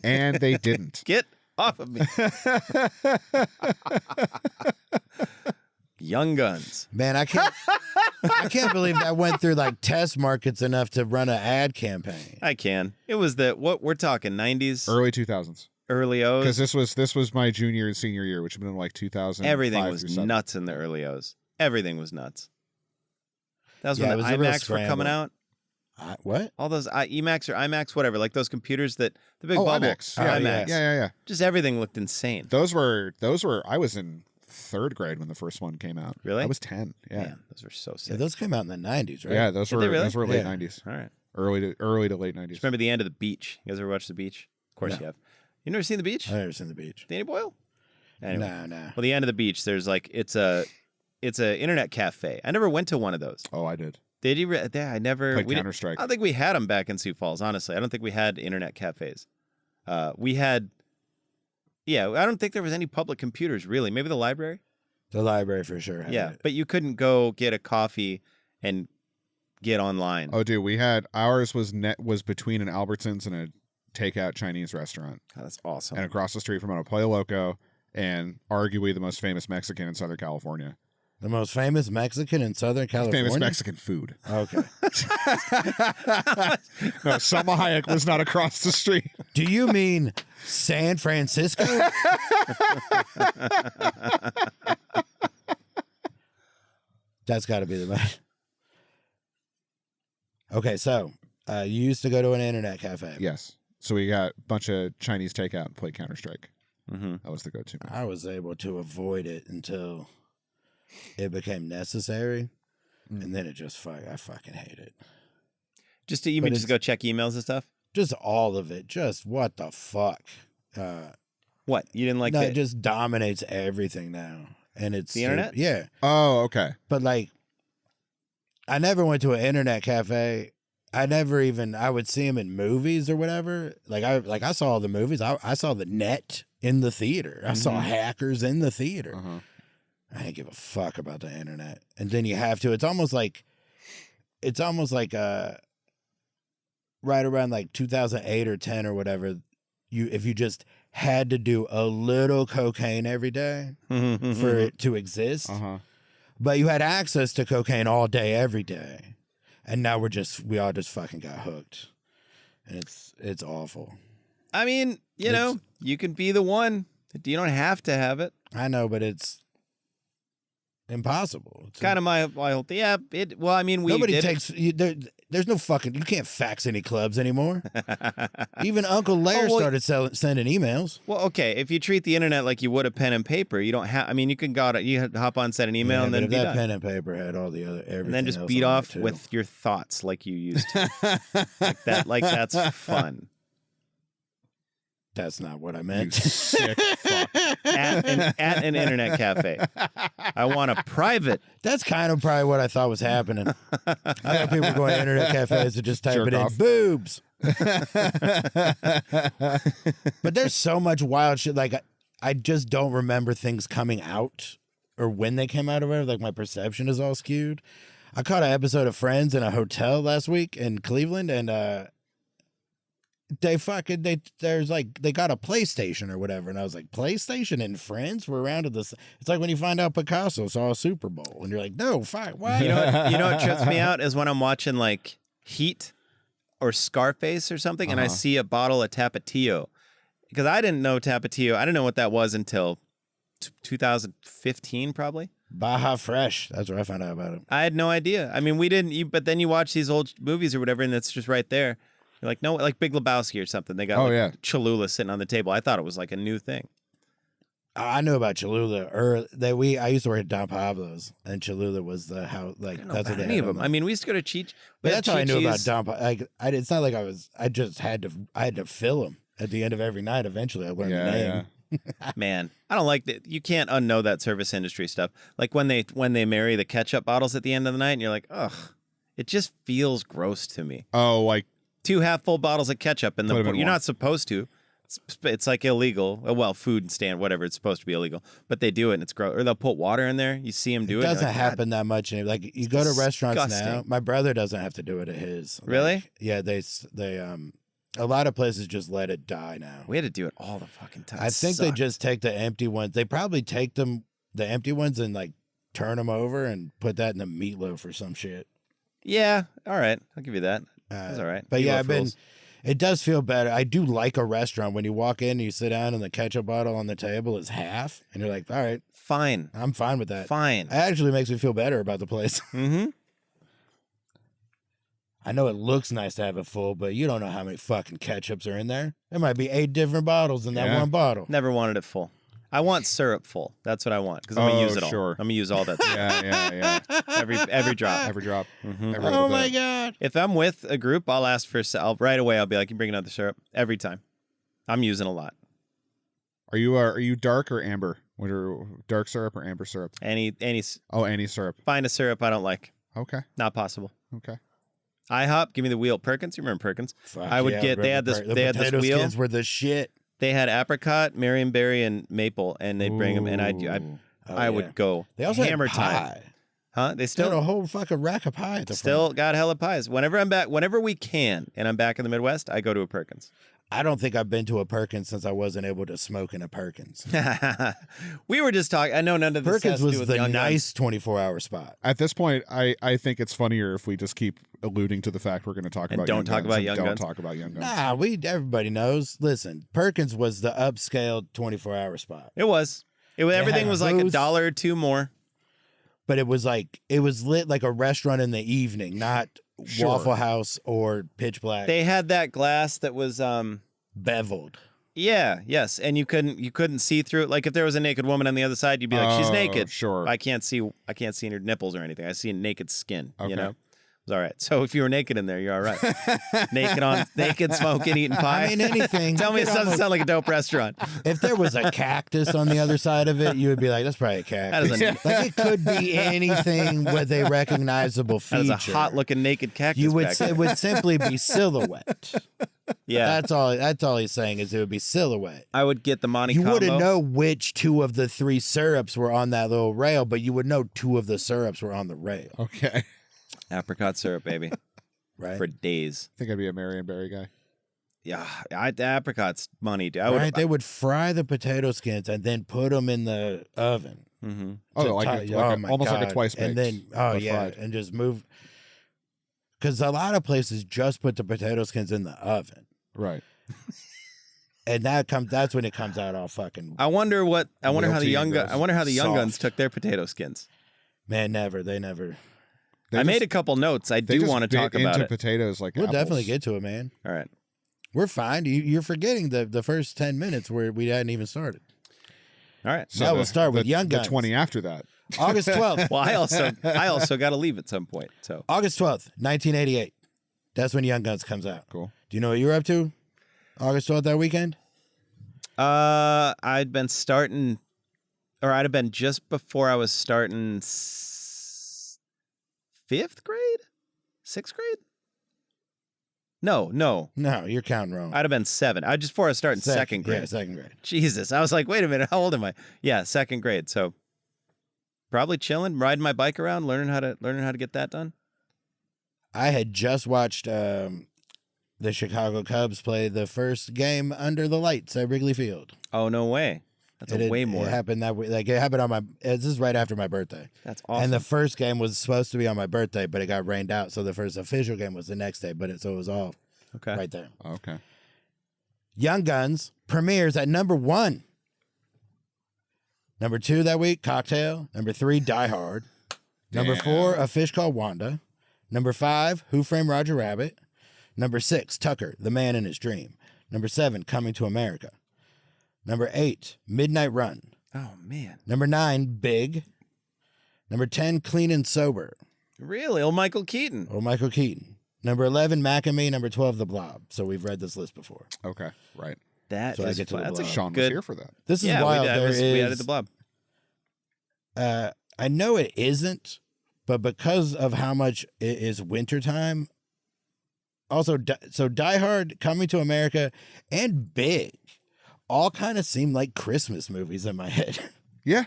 And they didn't. Get off of me. Young Guns. Man, I can't believe that went through like test markets enough to run an ad campaign. I can. It was what we're talking 90s, Early 2000s. early O's. Because this was my junior and senior year, which would have been like 2000. Everything was nuts in the early O's. Everything was nuts. That was when the iMacs were coming out. What? All those Emacs or IMAX, whatever, like those computers that the big bubble. IMAX. Yeah, IMAX. Yeah. Just everything looked insane. Those were. I was in 3rd grade when the first one came out. Really? I was 10. Yeah. Man, those were so sick. Yeah, those came out in the 90s, right? Yeah, those were late 90s. All right. Early to late 90s. Just remember the end of The Beach. You guys ever watched The Beach? Of course you have. You never seen The Beach? I've never seen The Beach. Danny Boyle? Anyway. No. Well, the end of The Beach, there's like it's a internet cafe. I never went to one of those. Oh, I did. Did you? I never. Played Counter-Strike. I don't think we had them back in Sioux Falls. Honestly, I don't think we had internet cafes. We had. Yeah, I don't think there was any public computers really. Maybe the library. The library for sure. Yeah, but you couldn't go get a coffee and get online. Oh, dude, we had ours was between an Albertsons and a takeout Chinese restaurant. Oh, that's awesome. And across the street from a Pollo Loco, and arguably the most famous Mexican in Southern California. The most famous Mexican in Southern California? Famous Mexican food. Okay. No, Salma Hayek was not across the street. Do you mean San Francisco? That's got to be the best. Okay, so you used to go to an internet cafe. Yes. So we got a bunch of Chinese takeout and played Counter-Strike. Mm-hmm. That was the go-to. I was able to avoid it until it became necessary, and then it just I fucking hate it. You mean just go check emails and stuff? Just all of it. Just what the fuck? What? You didn't like no, that? it just dominates everything now. And it's the internet? Yeah. Oh, okay. But like, I never went to an internet cafe. I would see them in movies or whatever. I saw all the movies. I saw the net in the theater. I saw hackers in the theater. Uh-huh. I didn't give a fuck about the internet. And then you have to. It's almost like right around like 2008 or 10 or whatever. If you just had to do a little cocaine every day for it to exist, but you had access to cocaine all day, every day. And now we all just fucking got hooked, and it's awful. I mean, you know, you can be the one. You don't have to have it. I know, but it's impossible. It's kind of my whole thing. Yeah. Well, I mean, nobody takes. There's no fucking. You can't fax any clubs anymore. Even Uncle Lair started sending emails. Well, okay. If you treat the internet like you would a pen and paper, you don't have. I mean, you can hop on, send an email, and then if be that done. pen and paper had all the other everything, and then just else beat on off it, too. with your thoughts like you used to. like that. Like that's fun. That's not what I You meant. sick fuck. At an internet cafe. I want a private. That's kind of probably what I thought was happening. I know people going to internet cafes to just type Jerk it in, off. boobs. But there's so much wild shit. Like, I just don't remember things coming out or when they came out or whatever. Like, my perception is all skewed. I caught an episode of Friends in a hotel last week in Cleveland, and they got a PlayStation or whatever, and I was like, PlayStation and Friends were around at this. It's like when you find out Picasso saw a Super Bowl, and you're like, no, fuck, what? You know what trips me out is when I'm watching like Heat or Scarface or something, and I see a bottle of Tapatio, because I didn't know Tapatio. I didn't know what that was until 2015, probably. Baja Fresh. That's where I found out about it. I had no idea. I mean, we didn't. But then you watch these old movies or whatever, and it's just right there. You're like, no, like Big Lebowski or something. They got Cholula sitting on the table. I thought it was like a new thing. I knew about Cholula. I used to work at Don Pablo's, and Cholula was the house. Like, that's what they any had of them. I mean, we used to go to Cheech. But that's how I knew about Don Pablo. Like, it's not like I just had to fill them at the end of every night. Eventually, I learned the name. Yeah. Man, I don't like that. You can't unknow that service industry stuff. Like when they marry the ketchup bottles at the end of the night, and you're like, ugh, it just feels gross to me. Oh, like 2 half-full bottles of ketchup in the you're not supposed to. It's like illegal. Well, food stand, whatever. It's supposed to be illegal, but they do it, and it's gross. Or they'll put water in there. You see them do it. It doesn't happen that much. Like you go to restaurants now. My brother doesn't have to do it at his. Really? Like, yeah, they a lot of places just let it die now. We had to do it all the fucking time. I think they just take the empty ones. They probably take the empty ones and like turn them over and put that in the meatloaf or some shit. Yeah. All right. I'll give you that. That's all right. But meatloaf it does feel better. I do like a restaurant when you walk in and you sit down and the ketchup bottle on the table is half and you're like, all right, fine. I'm fine with that. Fine. It actually makes me feel better about the place. Mm-hmm. I know it looks nice to have it full, but you don't know how many fucking ketchups are in there. There might be 8 different bottles in that one bottle. Never wanted it full. I want syrup full. That's what I want because I'm gonna use it all. Sure. I'm gonna use all that. Yeah. Every drop. Every drop. Mm-hmm. Oh my god! If I'm with a group, I'll ask for. Right away, I'll be like, "You bring another syrup every time." I'm using a lot. Are you dark or amber? What are dark syrup or amber syrup? Any. Oh, any syrup. Find a syrup I don't like. Okay. Not possible. Okay. IHOP, give me the wheel. Perkins, you remember Perkins? Fuck I would yeah, get. They had this. They had this potato wheel. skins were the shit. They had apricot, Marionberry, and maple, and they'd bring them, and I would go. They also hammer had pie. time. Huh? They Still still a whole fucking rack of pie at the still front. got hella pies. Whenever I'm back, whenever we can, and I'm back in the Midwest, I go to a Perkins. I don't think I've been to a Perkins since I wasn't able to smoke in a Perkins. We were just talking. I know none of this Perkins has to do was with the Young nice 24-hour spot. At this point, I think it's funnier if we just keep alluding to the fact we're going to talk about don't Young talk Guns about and Young don't Guns. talk about Young Guns. Nah, everybody knows. Listen, Perkins was the upscaled 24-hour spot. It was. Everything had was like booths. $1 or $2 more. But it was lit like a restaurant in the evening, not Sure. Waffle House or Pitch Black. They had that glass that was beveled. yes, and you couldn't see through it. Like if there was a naked woman on the other side, you'd be like, she's naked. Sure. I can't see her nipples or anything. I see naked skin. Okay. You know. It was all right. So if you were naked in there, you're all right. naked, smoking, eating pie. I mean, anything. Tell me it doesn't sound like a dope restaurant. If there was a cactus on the other side of it, you would be like, that's probably a cactus. Like it could be anything with a recognizable feature. That is a hot-looking naked cactus. It would simply be silhouette. Yeah. That's all he's saying is it would be silhouette. I would get the Monte You Combo. wouldn't know which 2 of the 3 syrups were on that little rail, but you would know 2 of the syrups were on the rail. Okay. Apricot syrup, baby. Right. For days. I think I'd be a Marionberry guy. Yeah, the apricot's money, dude. They would fry the potato skins and then put them in the oven. Mm-hmm. Oh, almost like a twice baked. And then, fried. and just move. Because a lot of places just put the potato skins in the oven. Right. And that's when it comes out all fucking. I wonder how the Young Guns Guns took their potato skins. Man, never. They never. I made a couple notes. I do want to talk about it. Potatoes like we'll apples. definitely get to it, man. All right. We're fine. You're forgetting the first 10 minutes where we hadn't even started. All right. So we'll start with Young Guns. The 20 after that. August 12th. Well, I also got to leave at some point. So August 12th, 1988. That's when Young Guns comes out. Cool. Do you know what you were up to August 12th that weekend? I'd been starting, or I'd have been just before I was starting 5th grade? 6th grade? No, you're counting wrong. I'd have been 7. Just before I was starting second grade. Yeah, second grade. Jesus, I was like, wait a minute, how old am I? Yeah, 2nd grade. So probably chilling, riding my bike around, learning how to get that done. I had just watched the Chicago Cubs play the first game under the lights at Wrigley Field. Oh, no way. That's way more. It happened that way. Like, it happened on my. This is right after my birthday. That's awesome. And the first game was supposed to be on my birthday, but it got rained out. So the first official game was the next day. So it was all right there. Okay. Young Guns premieres at number 1. Number 2 that week, Cocktail. Number 3, Die Hard. Number 4, A Fish Called Wanda. Number 5, Who Framed Roger Rabbit. Number 6, Tucker, The Man in His Dream. Number 7, Coming to America. Number 8, Midnight Run. Oh, man. Number 9, Big. Number 10, Clean and Sober. Really? Old Michael Keaton. Number 11, Mac and Me. Number 12, The Blob. So we've read this list before. Okay, right. That's a Sean good. was here for that. This is wild. We added The Blob. I know it isn't, but because of how much it is wintertime, also, so Die Hard, Coming to America, and Big all kind of seem like Christmas movies in my head. Yeah.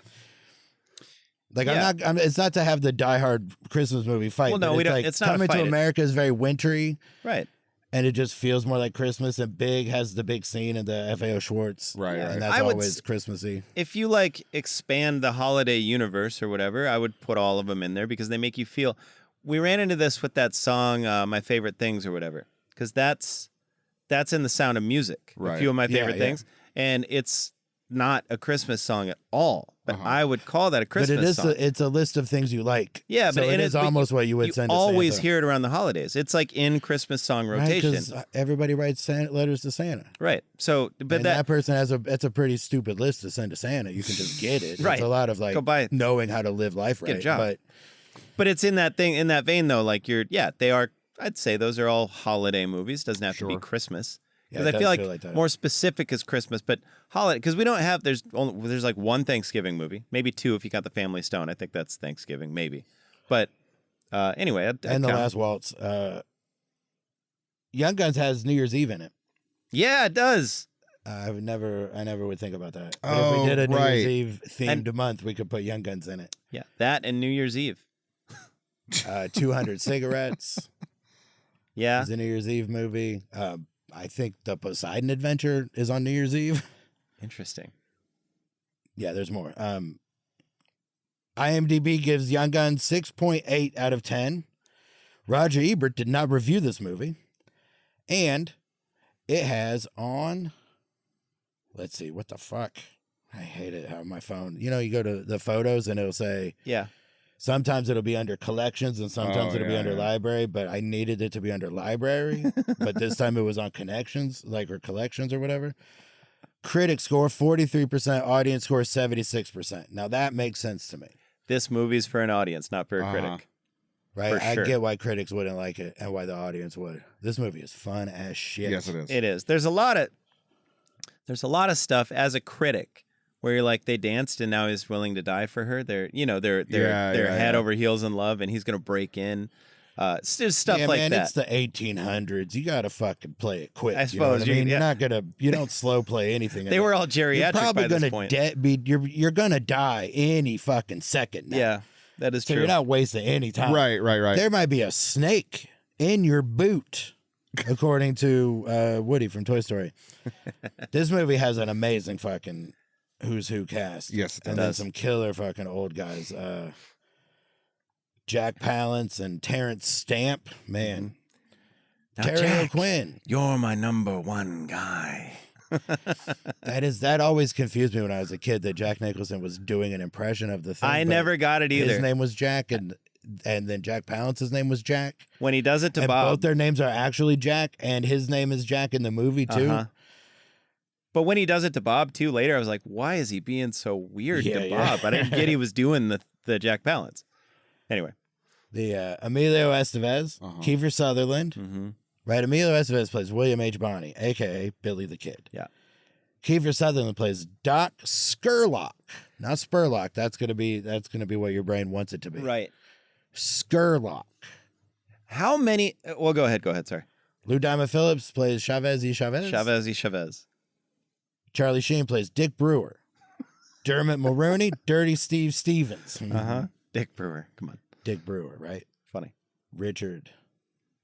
Like, yeah. It's not to have the Die Hard Christmas movie fight. Well, no, we don't. Like, it's not Coming to America is very wintry. Right. And it just feels more like Christmas. And Big has the big scene in the FAO Schwartz. Right. And that's always Christmassy. If you expand the holiday universe or whatever, I would put all of them in there because they make you feel. We ran into this with that song, My Favorite Things or whatever, because that's in The Sound of Music. Right. A few of my favorite things. And it's not a Christmas song at all, but I would call that a Christmas song. It's a list of things you like. Yeah, so but it is almost what you would send to Santa. You always hear it around the holidays. It's like in Christmas song rotation. Because everybody writes letters to Santa. Right. So, but that person that's a pretty stupid list to send to Santa. You can just get it. Right. It's a lot of knowing how to live life right. Get a job. But it's in that vein though. Like they are. I'd say those are all holiday movies. Doesn't have to be Christmas. Because I feel like more specific is Christmas, but holiday, because we don't have, there's like one Thanksgiving movie, maybe 2 if you got the Family Stone. I think that's Thanksgiving, maybe. But anyway. I'd The Last Waltz. Young Guns has New Year's Eve in it. Yeah, it does. I never would think about that. But if we did a New Year's Eve themed month, we could put Young Guns in it. Yeah, that and New Year's Eve. 200 Cigarettes. Yeah. It's a New Year's Eve movie. I think the Poseidon Adventure is on New Year's Eve. Interesting. Yeah, there's more. IMDb gives Young Guns 6.8 out of 10. Roger Ebert did not review this movie. And it has on, let's see, what the fuck? I hate it how my phone, you go to the photos and it'll say, yeah. Sometimes it'll be under collections and sometimes it'll be under library, but I needed it to be under library. But this time it was on connections, or collections or whatever. Critic score 43%, audience score 76%. Now that makes sense to me. This movie's for an audience, not for a critic. Right? For sure. I get why critics wouldn't like it and why the audience would. This movie is fun as shit. Yes, it is. It is. There's a lot of stuff as a critic where you're like, they danced and now he's willing to die for her. They're head over heels in love and he's going to break in. It's just stuff like that. It's the 1800s. You got to fucking play it quick. I suppose. You're not going to, you don't slow play anything. They were all geriatric by this point. You're going to die any fucking second now. Yeah, that is so true. You're not wasting any time. Right. There might be a snake in your boot, according to Woody from Toy Story. This movie has an amazing fucking who's who cast. Yes, it and does. then some killer fucking old guys. Jack Palance and Terrence Stamp, man. Now, Terry Jack, O'Quinn. You're my number one guy. That always confused me when I was a kid that Jack Nicholson was doing an impression of the thing. I never got it either. His name was Jack, and and then Jack Palance's name was Jack. When he does it to and Bob. both their names are actually Jack, and his name is Jack in the movie, too. Uh-huh. But when he does it to Bob, too, later, I was like, why is he being so weird to Bob? I didn't get he was doing the Jack Palance. Anyway. The Emilio Estevez, Kiefer Sutherland. Mm-hmm. Right, Emilio Estevez plays William H. Bonney, a.k.a. Billy the Kid. Yeah. Kiefer Sutherland plays Doc Scurlock. Not Spurlock. That's gonna be what your brain wants it to be. Right. Scurlock. How many... Well, go ahead, sorry. Lou Diamond Phillips plays Chavez. Chavez. Charlie Sheen plays Dick Brewer. Dermot Mulroney, Dirty Steve Stevens. Dick Brewer. Come on. Dick Brewer, right? Funny. Richard.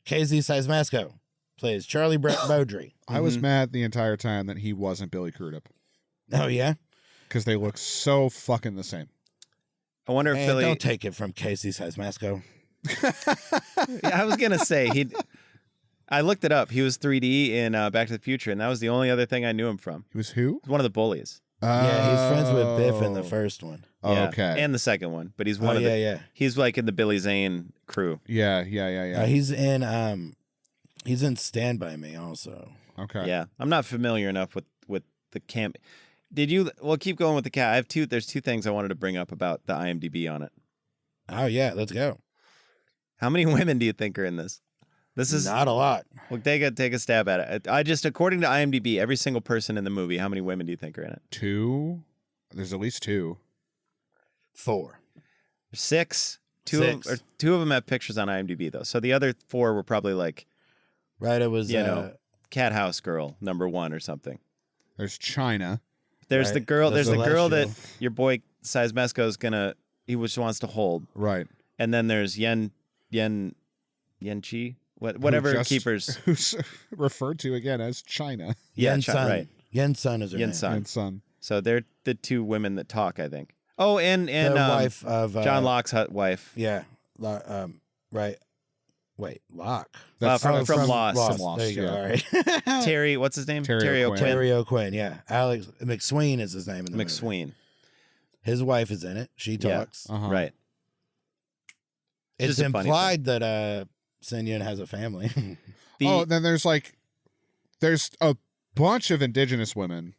KZ Sizemasco plays Charlie Beaudry. I was mad the entire time that he wasn't Billy Crudup. Oh, yeah? Because they look so fucking the same. I wonder if Billy... Don't take it from KZ Sizemasco. Yeah, I was going to say, I looked it up. He was 3D in Back to the Future, and that was the only other thing I knew him from. He was who? One of the bullies. Yeah, he's friends with Biff in the first one. Oh, yeah. okay. And the second one, but he's one of the... Yeah. He's like in the Billy Zane crew. Yeah. He's in Stand By Me also. Okay. Yeah. I'm not familiar enough with the camp. Did you... Well, keep going with the cat. There's two things I wanted to bring up about the IMDb on it. Oh, yeah. Let's go. How many women do you think are in this? This is... Not a lot. Well, take a stab at it. According to IMDb, every single person in the movie, how many women do you think are in it? 2? There's at least 2. 4. 6. Two of them have pictures on IMDb, though. So the other 4 were probably like... Right, it was... Cat House Girl, #1 or something. There's China. There's the girl. There's the girl that Celestial. your boy Sizemasco is gonna. He just wants to hold. Right. And then there's Yen Chi. Whatever keepers. Who's referred to again as China. Yeah, Yen Sun. right. Yen Sun is her Yen name. Sun. And son. So they're the 2 women that talk, I think. Oh, and The wife of... John Locke's wife. Yeah. Right. Wait, Locke. From Lost. From Lost, There you go. yeah. All right. Terry, what's his name? Terry O'Quinn. Terry O'Quinn, yeah. Alex McSween is his name in the movie. McSween. His wife is in it. She talks. Uh-huh. Right. It's Just a funny implied that Sun Yun has a family. Then there's a bunch of indigenous women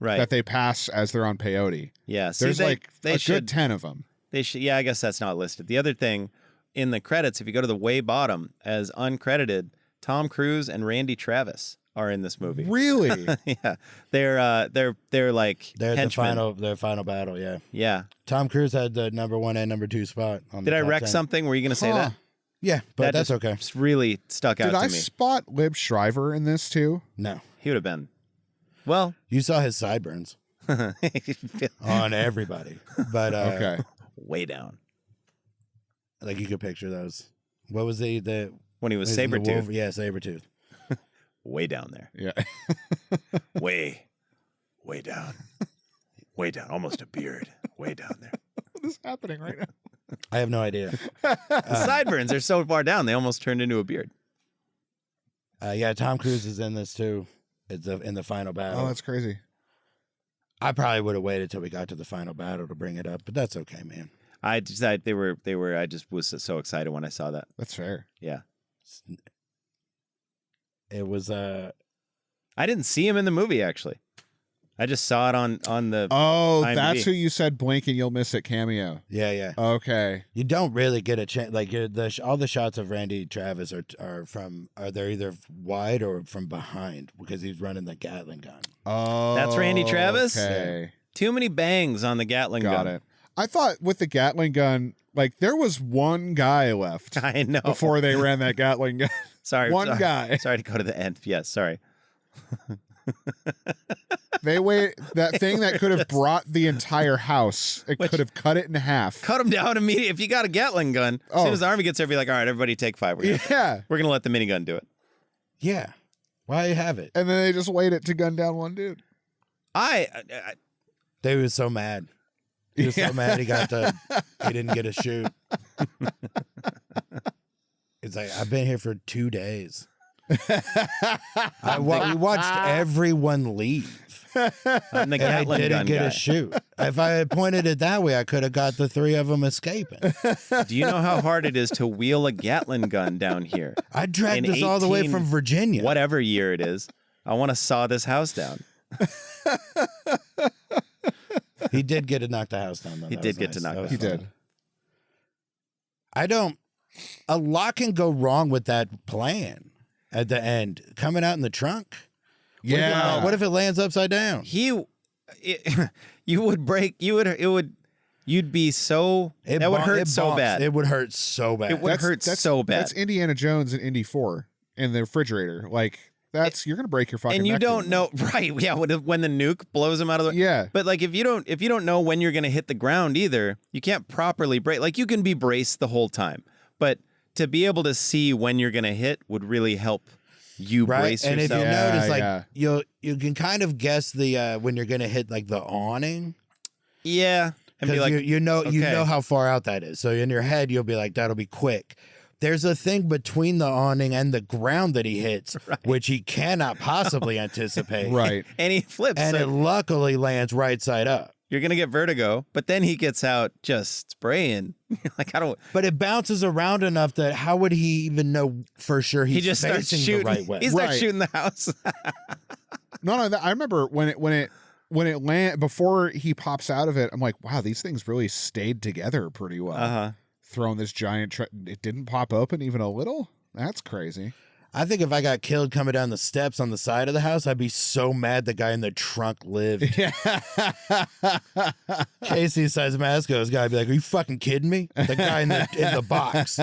right. that they pass as they're on peyote. Yeah. See, There's they a should, good 10 of them. They should. Yeah, I guess that's not listed. The other thing in the credits, if you go to the way bottom as uncredited, Tom Cruise and Randy Travis are in this movie. Really? Yeah, they're like They're henchmen. their final battle, yeah. Yeah. Tom Cruise had the #1 and #2 spot on Did the I top wreck 10. something? Were you going to say that? Yeah, but That that's just okay. really stuck out Did to I me. spot Lib Shriver in this too? No. He would have been. Well, You saw his sideburns on everybody. But Okay. way down like you could picture those. What was the when he was the Sabretooth. wolf- Yeah, Sabretooth. Way down there. Yeah. Way down. Way down. Almost a beard. Way down there. What is happening right now? I have no idea. The sideburns are so far down they almost turned into a beard. Yeah, Tom Cruise is in this too. It's in the final battle. Oh, that's crazy. I probably would have waited till we got to the final battle to bring it up, but that's okay, man. I just was so excited when I saw that. That's fair. Yeah. It was I didn't see him in the movie actually. I just saw it on the Oh, IMDb. that's who you said blink and you'll miss it cameo. yeah. Okay. You don't really get a chance. Like all the shots of Randy Travis are they're either wide or from behind because he's running the Gatling gun. Oh, That's Randy Travis? Okay. Too many bangs on the Gatling gun. Got it. I thought with the Gatling gun, like there was one guy left I know. before they ran that Gatling gun. Sorry. One guy. Sorry to go to the end. Yes, sorry. They wait that thing that could have brought the entire house. It could have cut it in half. Cut him down immediately. If you got a Gatling gun, as soon as the army gets there, be like, all right, everybody take 5. Yeah. We're going to let the minigun do it. Yeah. Why have it? And then they just waited to gun down one dude. They was so mad. He was so mad he didn't get a shoot. It's like, I've been here for 2 days. We watched everyone leave. I'm the And I Gatling didn't gun get guy. a shoot. If I had pointed it that way, I could have got the 3 of them escaping. Do you know how hard it is to wheel a Gatling gun down here? I dragged this all the way from Virginia. Whatever year it is. I want to saw this house down. He did get to knock the house down, though. He did get to knock the house down. He did. A lot can go wrong with that plan at the end. Coming out in the trunk? Yeah. What if it lands upside down? You would break, you'd be so, that would hurt so bad. It would hurt so bad. It would hurt so bad. That's Indiana Jones and Indy 4 in the refrigerator. Like, you're going to break your fucking and you neck don't know, right, yeah, when the nuke blows him out of the, yeah. But like, if you don't know when you're going to hit the ground either, you can't properly brake. Like, you can be braced the whole time, but to be able to see when you're going to hit would really help you brace and yourself. if you notice, like you can kind of guess the when you're gonna hit like the awning. Yeah, and be like, you know how far out that is. So in your head, you'll be like, that'll be quick. There's a thing between the awning and the ground that he hits, which he cannot possibly anticipate. Right, and he flips, and it luckily lands right side up. You're gonna get vertigo, but then he gets out just spraying. Like, I don't. But it bounces around enough that how would he even know for sure he's he just starts shooting the right way? He starts shooting the house. No, I remember when it land before he pops out of it. I'm like, wow, these things really stayed together pretty well. Throwing this giant, it didn't pop open even a little. That's crazy. I think if I got killed coming down the steps on the side of the house, I'd be so mad the guy in the trunk lived. Casey Seismasco's guy would be like, are you fucking kidding me? The guy in the box.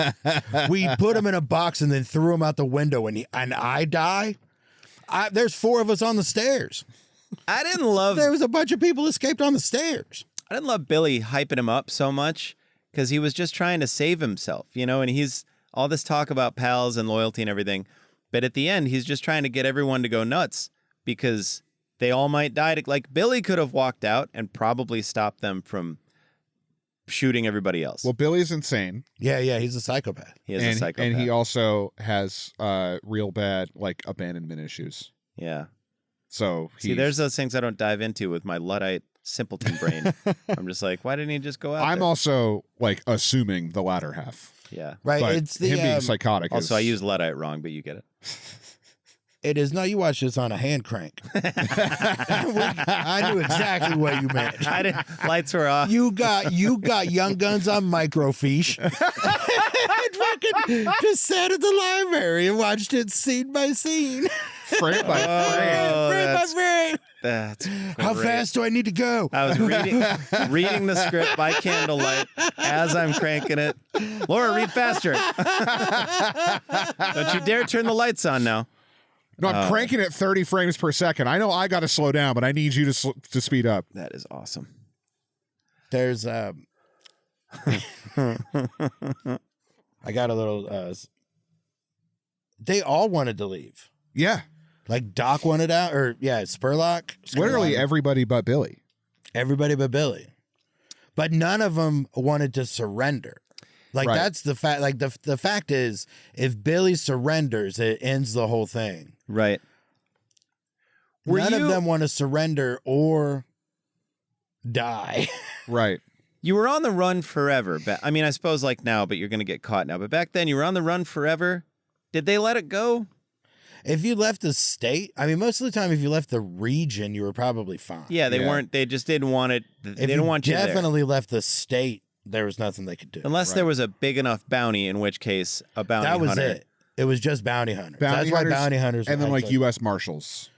We put him in a box and then threw him out the window and I die? There's 4 of us on the stairs. There was a bunch of people escaped on the stairs. I didn't love Billy hyping him up so much because he was just trying to save himself, and he's all this talk about pals and loyalty and everything. But at the end, he's just trying to get everyone to go nuts because they all might die. Like, Billy could have walked out and probably stopped them from shooting everybody else. Well, Billy's insane. Yeah, he's a psychopath. He is a psychopath. And he also has real bad, like, abandonment issues. Yeah. So see, there's those things I don't dive into with my Luddite simpleton brain. I'm just like, why didn't he just go out I'm there? Also, like, assuming the latter half. Yeah. Right. But it's the him being psychotic. Also, I use Luddite wrong, but you get it. It is. No, you watch this on a hand crank. I knew exactly what you meant. Lights were off. You got Young Guns on microfiche. Fucking just sat at the library and watched it scene by scene. Frame by frame. Frame by frame. That's great. How fast do I need to go? I was reading the script by candlelight as I'm cranking it. Laura, read faster. Don't you dare turn the lights on now. No, I'm cranking at 30 frames per second. I know I got to slow down, but I need you to speed up. That is awesome. There's I got a little they all wanted to leave. Yeah. Like Doc wanted out, or Spurlock. Literally everybody but Billy. Everybody but Billy. But none of them wanted to surrender. Like, that's the fact. Like, the fact is, if Billy surrenders, it ends the whole thing. Right. None of them want to surrender or die. Right. You were on the run forever. I mean, I suppose like now, but you're going to get caught now. But back then, you were on the run forever. Did they let it go? If you left the state, I mean, most of the time, if you left the region, you were probably fine. Yeah, they weren't. They just didn't want it. They didn't want you there. Definitely left the state. There was nothing they could do. Unless there was a big enough bounty, in which case a bounty hunter. That was it. It was just bounty hunters. That's why bounty hunters. And then like U.S. Marshals.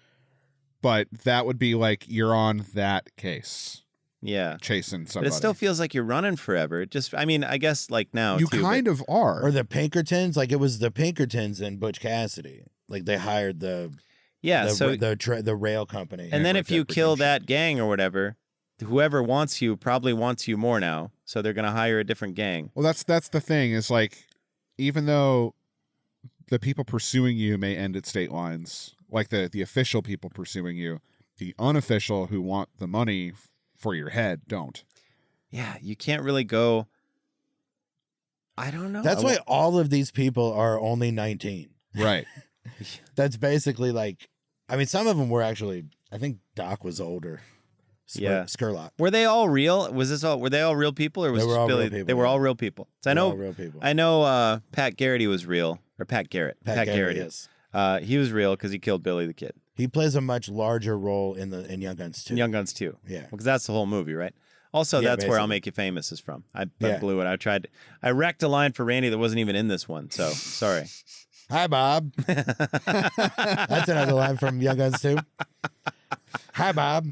But that would be like you're on that case. Yeah. Chasing somebody. But it still feels like you're running forever. It just, I mean, I guess like now. You kind of are. Or the Pinkertons. Like it was the Pinkertons and Butch Cassidy. Like they hired the rail company. And then if you kill that gang or whatever, whoever wants you probably wants you more now. So they're going to hire a different gang. Well, that's the thing is like, even though the people pursuing you may end at state lines, like the official people pursuing you, the unofficial who want the money for your head don't. Yeah, you can't really go. I don't know. That's why all of these people are only 19. Right. That's basically like, I mean, some of them were actually, I think Doc was older. Skurlock. Were they all real? Were they all real people, or was They were just all Billy? real people, They were all real people. So I know Pat Garrity was real, or Pat Garrett. Pat Garrity. Yes. He was real because he killed Billy the Kid. He plays a much larger role in Young Guns 2. In Young Guns 2. Yeah. Because that's the whole movie, right? Also, that's where I'll Make You Famous is from. I blew it. I wrecked a line for Randy that wasn't even in this one, so sorry. Hi, Bob. That's another line from Young Guns 2. Hi, Bob.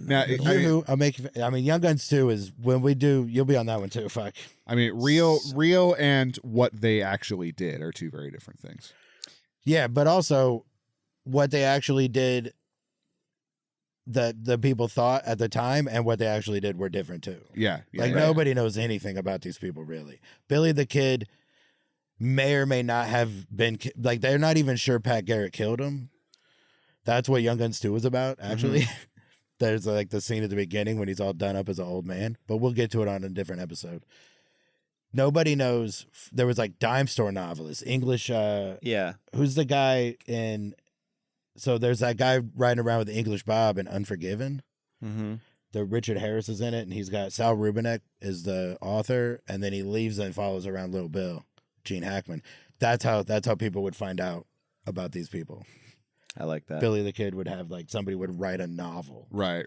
Young Guns 2 is when we do. You'll be on that one too. Fuck. I mean, real, and what they actually did are two very different things. Yeah, but also what they actually did, the people thought at the time, and what they actually did were different too. Yeah, nobody knows anything about these people really. Billy the Kid may or may not have been they're not even sure Pat Garrett killed him. That's what Young Guns 2 was about, actually. Mm-hmm. There's the scene at the beginning when he's all done up as an old man, but we'll get to it on a different episode. Nobody knows. There was dime store novelists, English. Who's the guy in? So there's that guy riding around with the English Bob in Unforgiven. Mm-hmm. The Richard Harris is in it, and he's got Sal Rubinek is the author, and then he leaves and follows around Little Bill, Gene Hackman. That's how people would find out about these people. I like that. Billy the Kid would have somebody would write a novel. Right.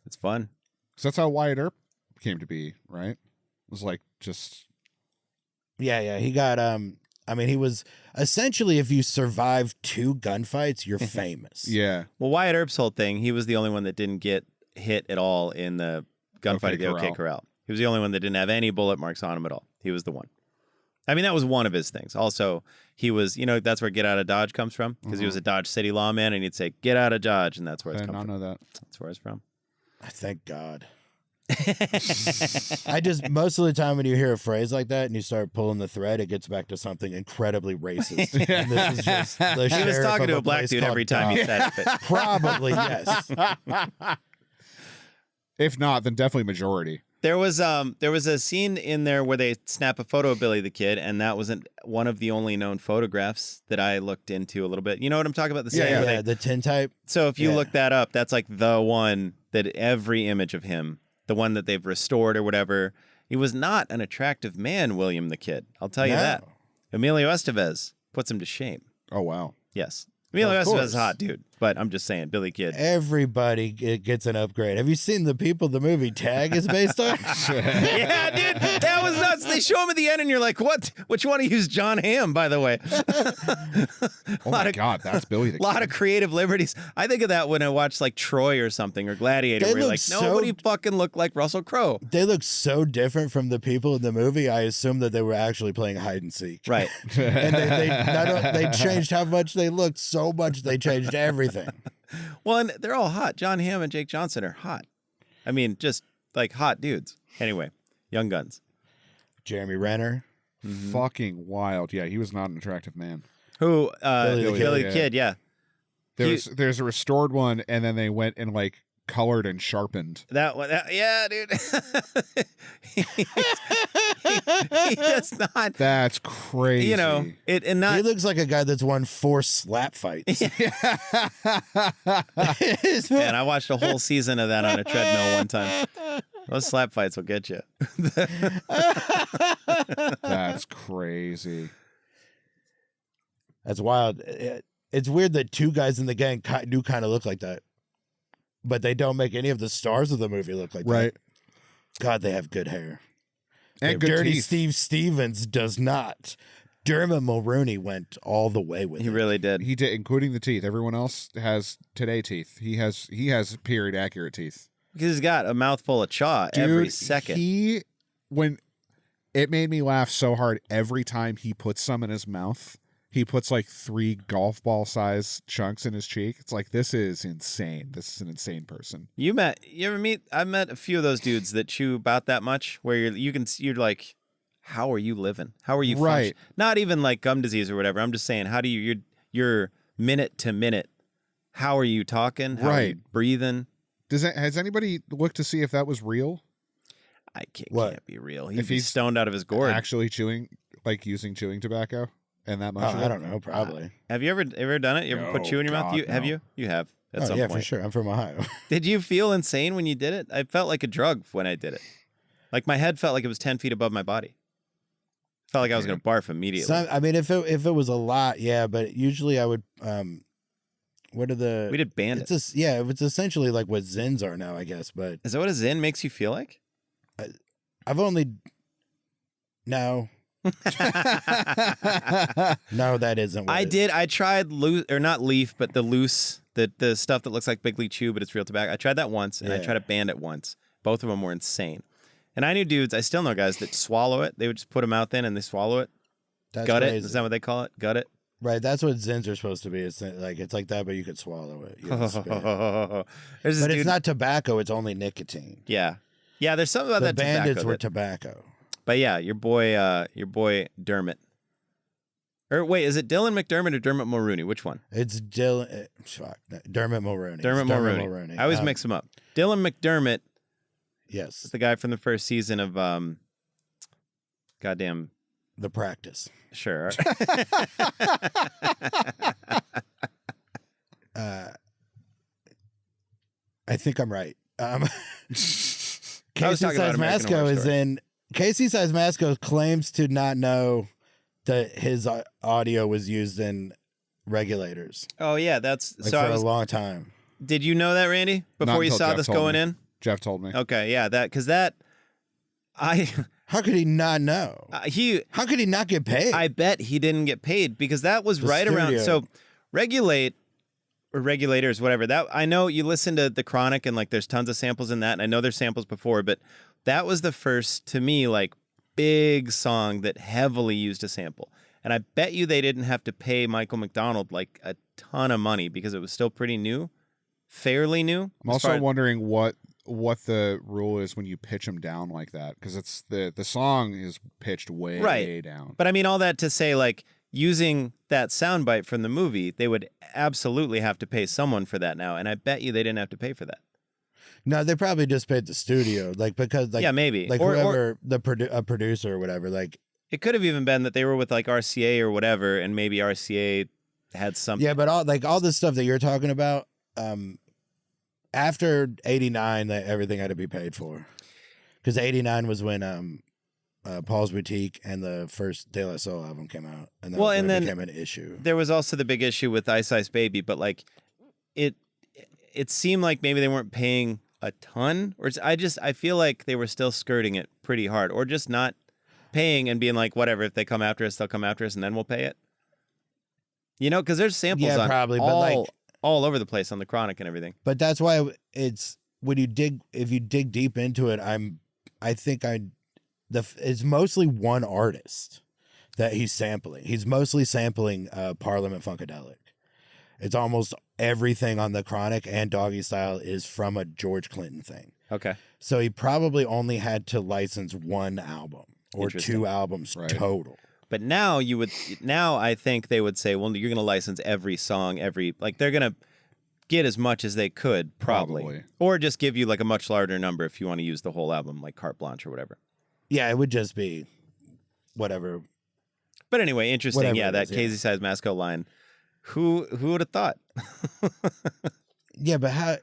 It's fun. So that's how Wyatt Earp came to be, right? It was just. Yeah. He got he was essentially, if you survive 2 gunfights, you're famous. Yeah. Well, Wyatt Earp's whole thing, he was the only one that didn't get hit at all in the gunfight at the OK Corral. He was the only one that didn't have any bullet marks on him at all. He was the one. I mean, that was one of his things. Also, he was, that's where Get Out of Dodge comes from, because he was a Dodge City lawman, and he'd say, "Get out of Dodge," and that's where it's from. I know that. That's where it's from. Thank God. Most of the time when you hear a phrase like that and you start pulling the thread, it gets back to something incredibly racist. And this is just he was talking to a black dude every time he said it. Probably, yes. If not, then definitely majority. There was a scene in there where they snap a photo of Billy the Kid, and that wasn't one of the only known photographs that I looked into a little bit. You know what I'm talking about? The tintype. So if you look that up, that's the one that every image of him, the one that they've restored or whatever, he was not an attractive man, William the Kid. I'll tell you that. Emilio Estevez puts him to shame. Oh, wow. Yes. Emilio Estevez is a hot dude, but I'm just saying, Billy Kid. Everybody gets an upgrade. Have you seen the people the movie Tag is based on? Yeah, dude, that was nuts. They show him at the end, and you're like, what? Which one of you is John Hamm, by the way? Oh, my God, that's Billy the Kid. A lot of creative liberties. I think of that when I watch, Troy or something, or Gladiator, where you're like, nobody fucking looked like Russell Crowe. They look so different from the people in the movie, I assume that they were actually playing hide and seek. Right. And they changed how much they looked so much they changed everything. Well, and they're all hot. John Hamm and Jake Johnson are hot. I mean, just hot dudes. Anyway, Young Guns. Jeremy Renner. Mm-hmm. Fucking wild. Yeah, he was not an attractive man. Who? Billy the Kid, yeah. There's a restored one, and then they went and colored and sharpened. That one, yeah, dude. he does not. That's crazy. He looks like a guy that's won 4 slap fights. Man, I watched a whole season of that on a treadmill one time. Those slap fights will get you. That's crazy. That's wild. It's weird that 2 guys in the gang do kind of look like that, but they don't make any of the stars of the movie look like that. Right. God, they have good hair. And good Dirty teeth. Steve Stevens does not. Dermot Mulrooney went all the way with it. He really did. He did, including the teeth. Everyone else has today teeth. He has period accurate teeth. Because he's got a mouthful of chaw every second. When it made me laugh so hard every time he puts some in his mouth. He puts 3 golf ball size chunks in his cheek. It's this is insane. This is an insane person. You ever meet? I met a few of those dudes that chew about that much, where you're like, how are you living? How are you right? Not even gum disease or whatever. I'm just saying, how do you're minute to minute? How are you talking? How are you breathing? Has anybody looked to see if that was real? Can't be real. He's stoned out of his gourd. Actually chewing, using chewing tobacco. And that much? I don't know. Probably. Have you ever done it? You ever put chew in your mouth? Have you? You have. at some yeah, point. for sure. I'm from Ohio. Did you feel insane when you did it? I felt like a drug when I did it. Like my head felt like it was 10 feet above my body. Felt like I was going to barf immediately. I mean, if it was a lot, yeah, but usually I would. What are the? We did Bandit. It's essentially like what Zins are now, I guess. But is that what a Zin makes you feel like? I've only. No. No, that isn't what I tried loose, or not leaf, but the loose, the stuff that looks like Big League Chew, but it's real tobacco. I tried that once, and I tried a Bandit once. Both of them were insane. And I knew dudes, I still know guys that swallow it. They would just put them out then and they swallow it. That's Gut crazy. it? Is that what they call it? Gut it? Right, that's what Zins are supposed to be. It's like that, but you could swallow it. You have to spit it. But it's not tobacco, it's only nicotine. Yeah. Yeah, there's something about the that Bandits tobacco. were tobacco. But yeah, your boy Dermot. Or wait, is it Dylan McDermott or Dermot Mulrooney? Which one? It's Dylan. Dermot Mulroney. Dermot Mulroney. I always mix them up. Dylan McDermott. Yes. The guy from the first season of goddamn The Practice. Sure. I think I'm right. Casey Size-Masco claims to not know that his audio was used in Regulators. Oh yeah, that's for a long time. Did you know that, Randy? Before you saw this going in? Jeff told me. Okay, yeah, How could he not know? How could he not get paid? I bet he didn't get paid because that was around. So Regulate or Regulators, whatever. That I know you listen to the Chronic and like there's tons of samples in that, and I know there's samples before, but that was the first to me like big song that heavily used a sample. And I bet you they didn't have to pay Michael McDonald like a ton of money because it was still pretty new, fairly new. I'm also wondering what the rule is when you pitch them down like that, because it's the song is pitched way down. But I mean, all that to say, like using that soundbite from the movie, they would absolutely have to pay someone for that now, and I bet you they didn't have to pay for that. No, they probably just paid the studio, because yeah, maybe whoever a producer or whatever, like. It could have even been that they were with like RCA or whatever, and maybe RCA had something. Yeah, but all this stuff that you're talking about, after '89, that everything had to be paid for, because '89 was when Paul's Boutique and the first De La Soul album came out, and then became an issue. There was also the big issue with Ice Ice Baby, but like it seemed like maybe they weren't paying a ton, or I feel like they were still skirting it pretty hard, or just not paying and being like, whatever, if they come after us, they'll come after us and then we'll pay it. You know, because there's samples all over the place on the Chronic and everything. But that's why it's if you dig deep into it, it's mostly one artist that he's sampling. He's mostly sampling Parliament Funkadelic. It's almost everything on the Chronic and Doggy Style is from a George Clinton thing. Okay. So he probably only had to license one album. Or 2 albums total. But now I think they would say, well, you're going to license every song, they're going to get as much as they could, probably. Or just give you like a much larger number if you want to use the whole album, like carte blanche or whatever. Yeah, it would just be whatever. But anyway, interesting. Yeah, that Casey Size-Masco line. Who would have thought? Yeah, but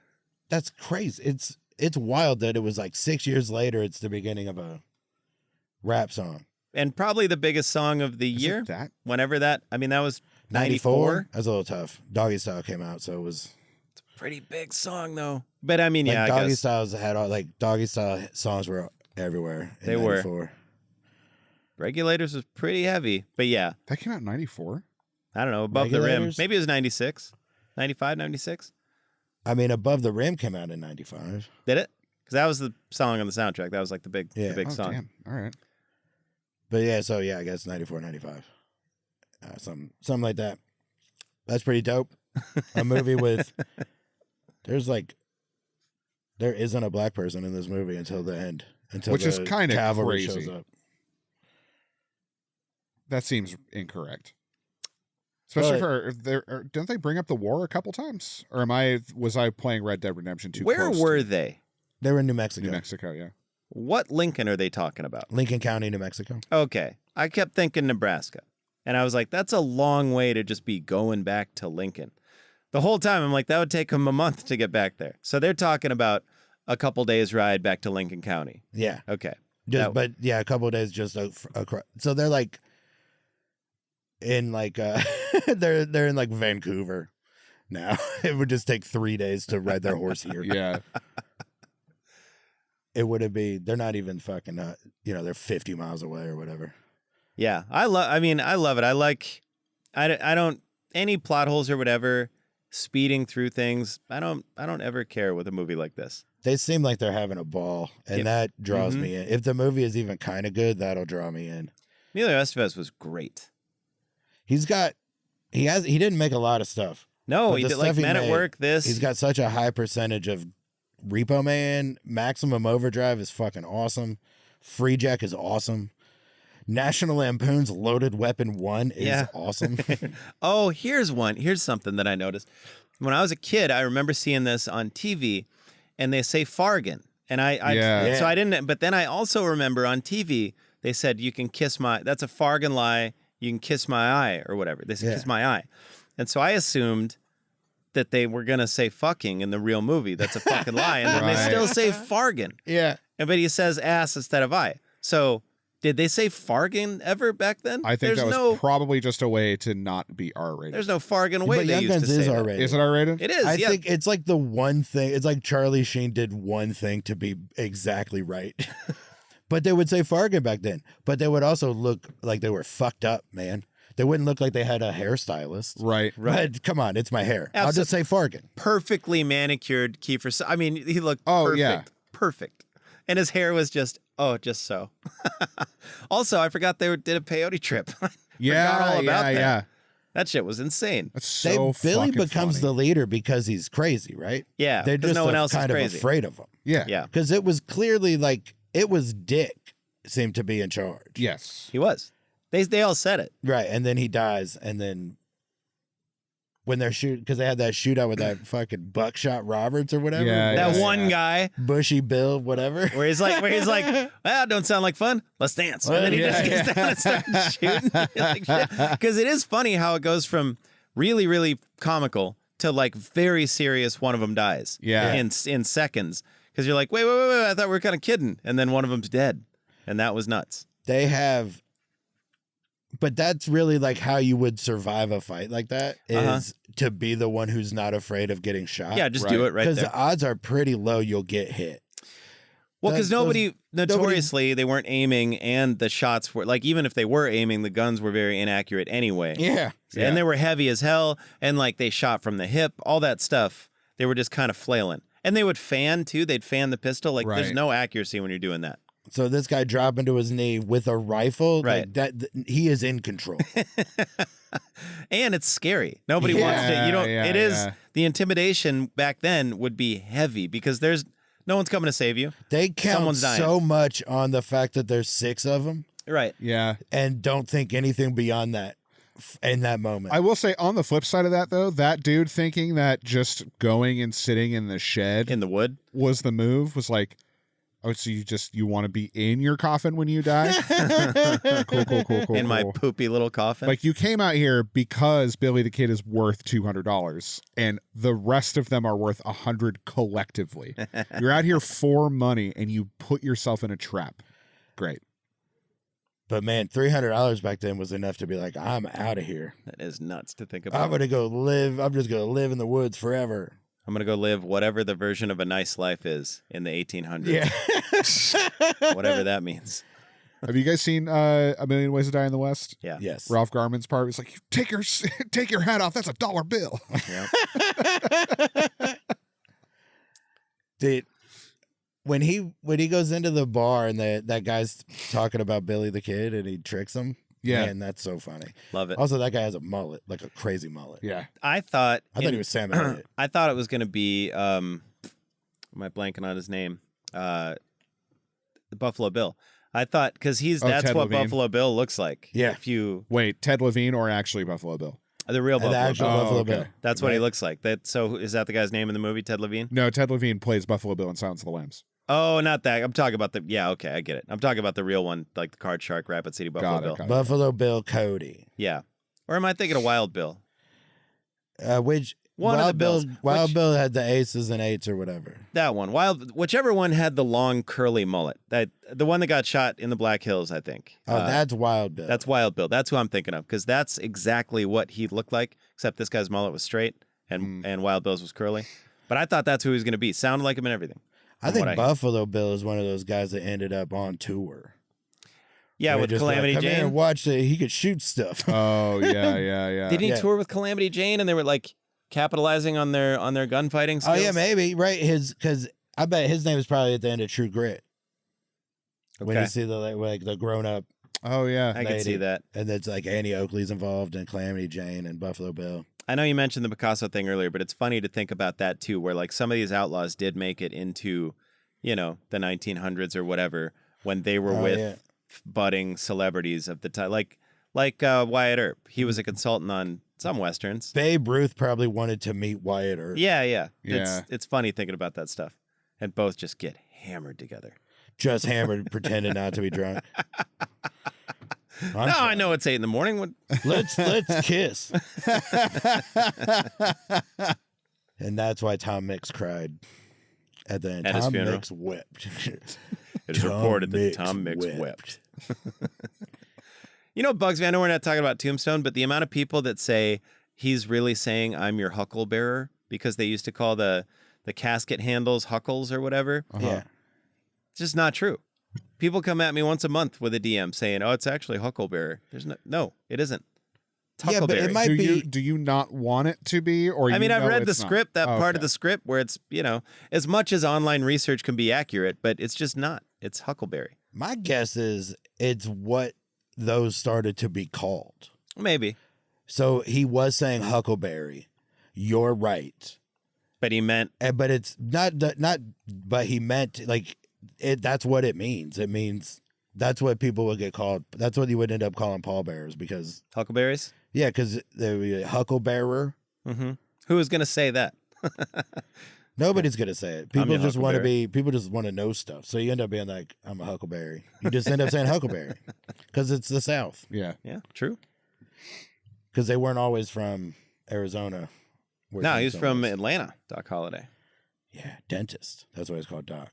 that's crazy. It's wild that it was like 6 years later, it's the beginning of a rap song. And probably the biggest song of the year. That was 94. That was a little tough. Doggy Style came out, so it's a pretty big song though. But I mean, I Doggy guess Styles had Doggy Style songs were everywhere. They 94. were. Regulators was pretty heavy, but yeah. That came out in 94. I don't know, Above the Rim. Maybe it was 96, 95, 96. I mean, Above the Rim came out in 95. Did it? Because that was the song on the soundtrack. That was like the big song. Damn. All right. But yeah, so yeah, I guess 94, 95. Something like that. That's pretty dope. A movie with there isn't a black person in this movie until the end. Which is kind of cavalry crazy. shows up. That seems incorrect. Especially don't they bring up the war a couple times? Or was I playing Red Dead Redemption 2? Where were they? They were in New Mexico. New Mexico, yeah. What Lincoln are they talking about? Lincoln County, New Mexico. Okay. I kept thinking Nebraska. And I was like, that's a long way to just be going back to Lincoln. The whole time, I'm like, that would take them a month to get back there. So they're talking about a couple days ride back to Lincoln County. Yeah. Okay. But yeah, a couple of days just across. So they're like in like they're in like Vancouver now. It would just take 3 days to ride their horse here. Yeah. It wouldn't be. They're not even fucking. They're 50 miles away or whatever. Yeah, I love it. I like. I don't any plot holes or whatever. Speeding through things. I don't ever care with a movie like this. They seem like they're having a ball, and that draws me in. If the movie is even kind of good, that'll draw me in. Emilio Estevez was great. He didn't make a lot of stuff. No, he did like Men at Work. He's got such a high percentage of Repo Man. Maximum Overdrive is fucking awesome. Free Jack is awesome. National Lampoon's Loaded Weapon 1 is awesome. Oh, here's one. Here's something that I noticed. When I was a kid, I remember seeing this on TV, and they say Fargan. And so I didn't, but then I also remember on TV, they said, you can kiss my, that's a Fargan lie, you can kiss my eye, or whatever. They said, kiss my eye. And so I assumed that they were going to say fucking in the real movie. That's a fucking lie. And then they still say Fargan. Yeah. But he says ass instead of I. So did they say Fargan ever back then? I think that was probably just a way to not be R-rated. There's no Fargan way but they Young used Guns to say is that. R-rated. Is it R-rated? It is, I think it's like the one thing. It's like Charlie Sheen did one thing to be exactly right. But they would say Fargan back then. But they would also look like they were fucked up, man. They wouldn't look like they had a hairstylist. Right. But come on, it's my hair. I'll just say Fargan. Perfectly manicured Kiefer. I mean, he looked perfect. Perfect. And his hair was just so. Also, I forgot they did a peyote trip. Forgot all about that. Yeah. That shit was insane. That's so Billy fucking becomes funny. the leader because he's crazy, right? Yeah, They're just no one else kind is of crazy. afraid of him. Yeah. Yeah, Because it was clearly like, it was Dick seemed to be in charge. Yes. he was. They all said it. Right. And then he dies. And then when they're shooting, because they had that shootout with that fucking Buckshot Roberts or whatever. Yeah, That yeah, one guy Bushy Bill, whatever. where he's like, well, don't sound like fun. Let's dance. And then he just gets down and starts shooting. Because it is funny how it goes from really, really comical to like very serious. One of them dies. Yeah. In seconds. Because you're like, wait, I thought we were kind of kidding. And then one of them's dead. And that was nuts. They have, but that's really like how you would survive a fight like that is to be the one who's not afraid of getting shot. Yeah, just do it right there. Because the odds are pretty low you'll get hit. Well, because notoriously, they weren't aiming, and the shots were, like, even if they were aiming, the guns were very inaccurate anyway. Yeah. And they were heavy as hell, and, like, they shot from the hip, all that stuff. They were just kind of flailing. And they would fan, too. They'd fan the pistol. Like, there's no accuracy when you're doing that. So this guy dropping to his knee with a rifle, right? Like he is in control. And it's scary. Nobody wants to. You don't. It is the intimidation back then would be heavy because no one's coming to save you. They count so much on the fact that there's 6 of them, right? Yeah, and don't think anything beyond that in that moment. I will say on the flip side of that, though, that dude thinking that just going and sitting in the shed in the wood was the move was like. Oh, so you want to be in your coffin when you die? Cool. In my poopy little coffin. Like you came out here because Billy the Kid is worth $200, and the rest of them are worth $100 collectively. You're out here for money, and you put yourself in a trap. Great. But man, $300 back then was enough to be like, I'm out of here. That is nuts to think about. I'm gonna go live. I'm just gonna live in the woods forever. I'm going to go live whatever the version of a nice life is in the 1800s. Yeah. Whatever that means. Have you guys seen A Million Ways to Die in the West? Yeah. Yes. Ralph Garman's part was like, take your hat off. That's $1 bill. Yep. Dude, when he goes into the bar and that guy's talking about Billy the Kid and he tricks him. Yeah. Man, that's so funny. Love it. Also, that guy has a mullet, like a crazy mullet. Yeah. I thought he was Sam Elliott. I thought it was going to be, am I blanking on his name? Buffalo Bill. I thought, because that's Ted what Levine. Buffalo Bill looks like. Yeah. Wait, Ted Levine or actually Buffalo Bill? The real Buffalo actual Bill. Buffalo okay. Bill. That's what he looks like. So is that the guy's name in the movie, Ted Levine? No, Ted Levine plays Buffalo Bill in Silence of the Lambs. Oh, not that. I'm talking about okay, I get it. I'm talking about the real one, like the Card Shark, Rapid City Buffalo Bill. Buffalo Bill Cody. Yeah. Or am I thinking of Wild Bill? Which One of the Bills. Wild Bill had the aces and eights or whatever. That one. Whichever one had the long curly mullet. The one that got shot in the Black Hills, I think. Oh, that's Wild Bill. That's Wild Bill. That's who I'm thinking of, because that's exactly what he looked like, except this guy's mullet was straight and Wild Bill's was curly. But I thought that's who he was going to be. Sounded like him and everything. I think Buffalo Bill is one of those guys that ended up on tour. Yeah, with Calamity Jane. Come and watch it. He could shoot stuff. Oh, yeah. Did he tour with Calamity Jane and they were like capitalizing on their gunfighting skills? Oh, yeah, maybe. Right. Because I bet his name is probably at the end of True Grit. Okay. When you see the grown up. Oh, yeah. I can see that. And it's like Annie Oakley's involved and Calamity Jane and Buffalo Bill. I know you mentioned the Picasso thing earlier, but it's funny to think about that too, where like some of these outlaws did make it into, the 1900s or whatever, when they were with budding celebrities of the time, like Wyatt Earp. He was a consultant on some westerns. Babe Ruth probably wanted to meet Wyatt Earp. Yeah. It's funny thinking about that stuff, and both just get hammered together. Just hammered, pretending not to be drunk. I know it's 8 a.m. Let's kiss. And that's why Tom Mix cried at the end. At his funeral. Mix wept. It is reported that Tom Mix wept. You know, bugs me. I know we're not talking about Tombstone, but the amount of people that say he's really saying I'm your hucklebearer, because they used to call the casket handles huckles or whatever. Yeah. It's just not true. People come at me once a month with a DM saying, "Oh, it's actually hucklebearer." There's no, it isn't. It's huckleberry. But it might be. Do you not want it to be, or I mean, I've read the script, not? part of the script where it's as much as online research can be accurate, but it's just not. It's huckleberry. My guess is it's what those started to be called. Maybe. So he was saying huckleberry. You're right. But he meant. But it's not. But he meant like. That's what it means. It means that's what people would get called. That's what you would end up calling pallbearers, because Huckleberries? Yeah, because they would be a hucklebearer. Mm-hmm. Who is going to say that? Nobody's going to say it. People just want to be. People just want to know stuff. So you end up being like, I'm a huckleberry. You just end up saying huckleberry because it's the South. Yeah. Yeah. True. Because they weren't always from Arizona. No, he was from Atlanta. Doc Holliday. Yeah, dentist. That's why it's called Doc.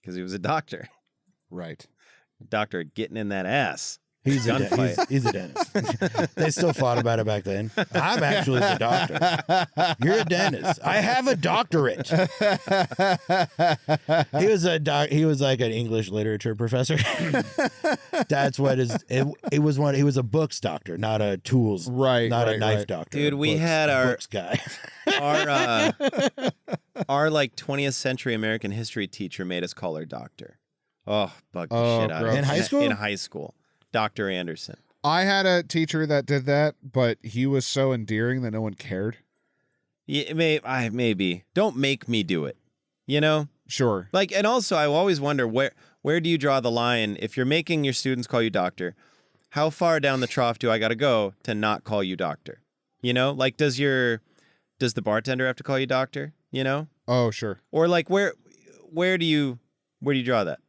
Because he was a doctor. Right. Doctor getting in that ass. He's a dentist. They still fought about it back then. I'm actually the doctor. You're a dentist. I have a doctorate. He was like an English literature professor. That's what it was one. He was a books doctor, not a tools, not a knife doctor. Dude, we had our books guy. Our like 20th century American history teacher made us call her doctor. Oh, bugged the shit out of me. In high school? In high school. Dr. Anderson. I had a teacher that did that, but he was so endearing that no one cared. Yeah, maybe. Don't make me do it. You know? Sure. Like, and also I always wonder where do you draw the line if you're making your students call you doctor? How far down the trough do I got to go to not call you doctor? You know? Like, does the bartender have to call you doctor? You know? Oh, sure. Or like where do you draw that?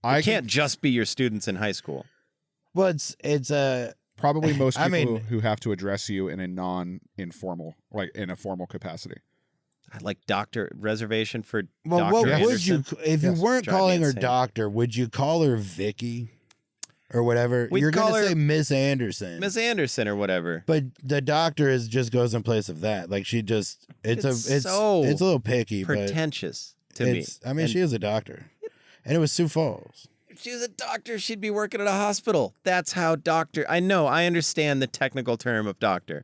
It can't just be your students in high school. Well, it's probably most people who have to address you in a non-informal, like in a formal capacity. Like doctor reservation for Dr. Anderson. What would you, if you weren't calling her doctor, would you call her Vicky or whatever? You're going to say Miss Anderson. Miss Anderson or whatever. But the doctor just goes in place of that. Like she just, it's a little picky, pretentious to me. I mean, she is a doctor. And it was Sioux Falls. If she was a doctor, she'd be working at a hospital. That's how doctor. I know, I understand the technical term of doctor.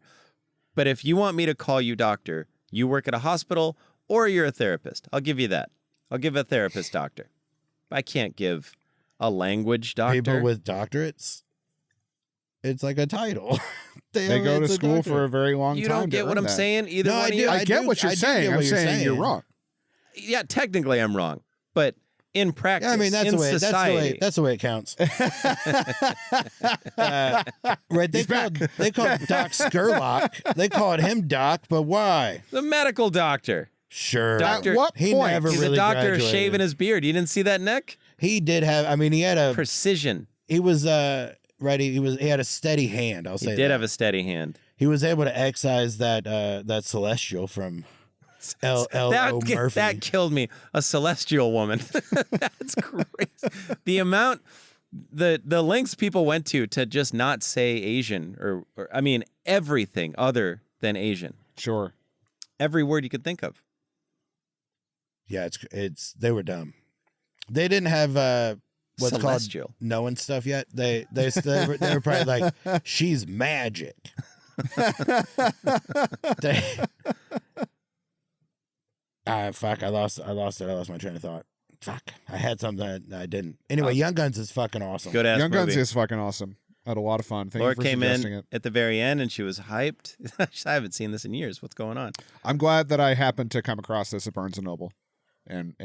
But if you want me to call you doctor, you work at a hospital or you're a therapist. I'll give you that. I'll give a therapist doctor. I can't give a language doctor. People with doctorates, it's like a title. They go to school for a very long time. You don't get what I'm saying? Either one of you? I get what you're saying. I'm saying you're wrong. Yeah, technically I'm wrong. But in practice, I mean, that's the way it counts. Right? They called Doc Skurlock. They called him Doc, but why? The medical doctor. Sure. Doctor. At what point? He never He's really a doctor graduated. shaving his beard. You didn't see that neck? He did have. I mean, he had a precision. He was right. He had a steady hand. I'll say he did have a steady hand. He was able to excise that celestial from L.O. Murphy. That killed me. A celestial woman. That's crazy. The amount, the lengths people went to just not say Asian or I mean everything other than Asian. Sure. Every word you could think of. Yeah, they were dumb. They didn't have what's celestial. Called knowing stuff yet. They were probably like, she's magic. Fuck, I lost it. I lost my train of thought. Fuck, I had something that I didn't. Anyway, Young Guns is fucking awesome. Good ass Young movie. Guns is fucking awesome. I had a lot of fun. Thank Laura you for came suggesting in it. at the very end and she was hyped. I haven't seen this in years. What's going on? I'm glad that I happened to come across this at Barnes & Noble and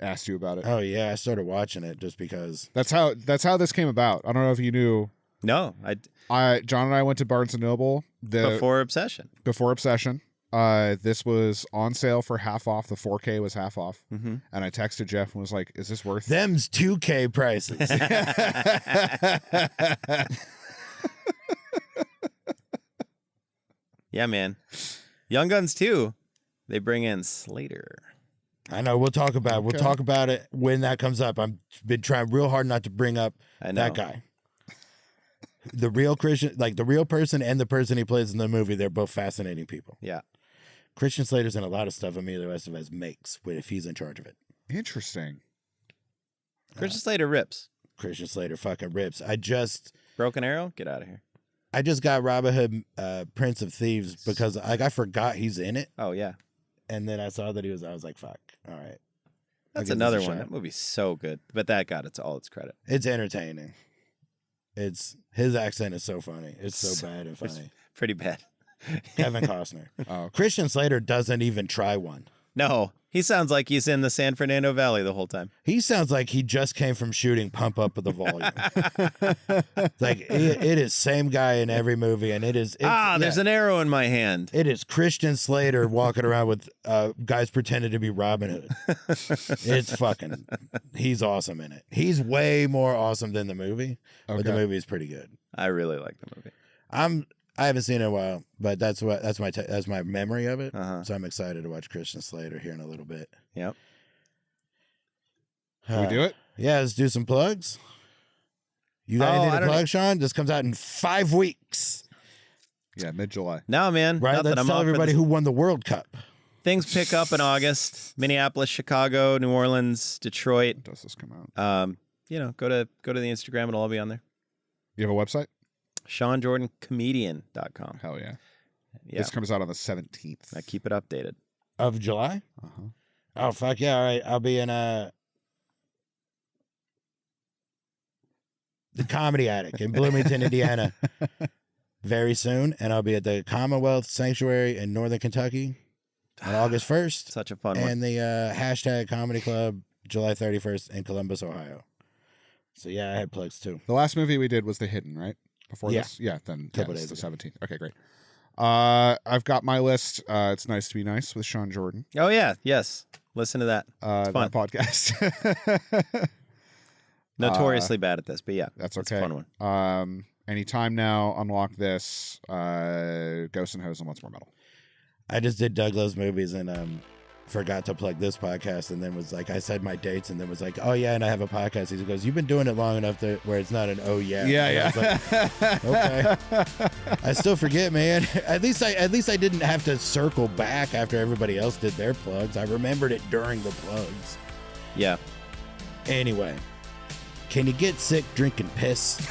asked you about it. Oh yeah, I started watching it just because. That's how this came about. I don't know if you knew. No, John and I went to Barnes & Noble before Obsession. This was on sale for half off. The 4K was half off. Mm-hmm. And I texted Jeff and was like, is this worth it? Them's 2K prices. Yeah, man. Young Guns 2, they bring in Slater. I know. We'll talk about it when that comes up. I've been trying real hard not to bring up that guy. The real Christian, like the real person and the person he plays in the movie, they're both fascinating people. Yeah. Christian Slater's in a lot of stuff Emilio Estevez makes if he's in charge of it. Interesting. Christian Slater rips. Christian Slater fucking rips. Broken Arrow? Get out of here. I just got Robin Hood, Prince of Thieves because I forgot he's in it. Oh, yeah. And then I saw that I was like, fuck. All right. That's another one. That movie's so good. But that got all its credit. It's entertaining. His accent is so funny. It's so bad and funny. It's pretty bad. Kevin Costner. Christian Slater doesn't even try one. No, he sounds like he's in the San Fernando Valley the whole time. He sounds like he just came from shooting Pump Up the Volume. Like it is same guy in every movie, and there's an arrow in my hand. It is Christian Slater walking around with guys pretending to be Robin Hood. He's awesome in it. He's way more awesome than the movie, but the movie is pretty good. I really like the movie. I haven't seen it in a while, but that's my memory of it. Uh-huh. So I'm excited to watch Christian Slater here in a little bit. Yep. Can we do it? Yeah, let's do some plugs. You got anything to plug, Sean? This comes out in 5 weeks. Yeah, mid-July. No, man. Right, let's tell everybody who won the World Cup. Things pick up in August. Minneapolis, Chicago, New Orleans, Detroit. When does this come out? Go to the Instagram. It'll all be on there. You have a website? SeanJordanComedian.com. Hell yeah. Yeah. This comes out on the 17th. I keep it updated. Of July? Uh-huh. Oh, fuck yeah. All right. I'll be in the Comedy Attic in Bloomington, Indiana very soon. And I'll be at the Commonwealth Sanctuary in Northern Kentucky on August 1st. Such a fun one. And the hashtag Comedy Club July 31st in Columbus, Ohio. So yeah, I had plugs too. The last movie we did was The Hidden, right? Before this? Yeah, then Couple it's days the ago. 17th. Okay, great. I've got my list. It's Nice to Be Nice with Sean Jordan. Oh, yeah. Yes. Listen to that. It's fun. That podcast. Notoriously bad at this, but yeah. That's it's okay. a fun one. Anytime now, unlock this. Ghost and Hose and What's More Metal. I just did Doug Loves Movies and forgot to plug this podcast, and then was like, I said my dates, and then was like, oh yeah, and I have a podcast. He goes, you've been doing it long enough where it's not an oh yeah. Yeah. Like, okay. I still forget, man. At least I didn't have to circle back after everybody else did their plugs. I remembered it during the plugs. Yeah. Anyway, can you get sick drinking piss?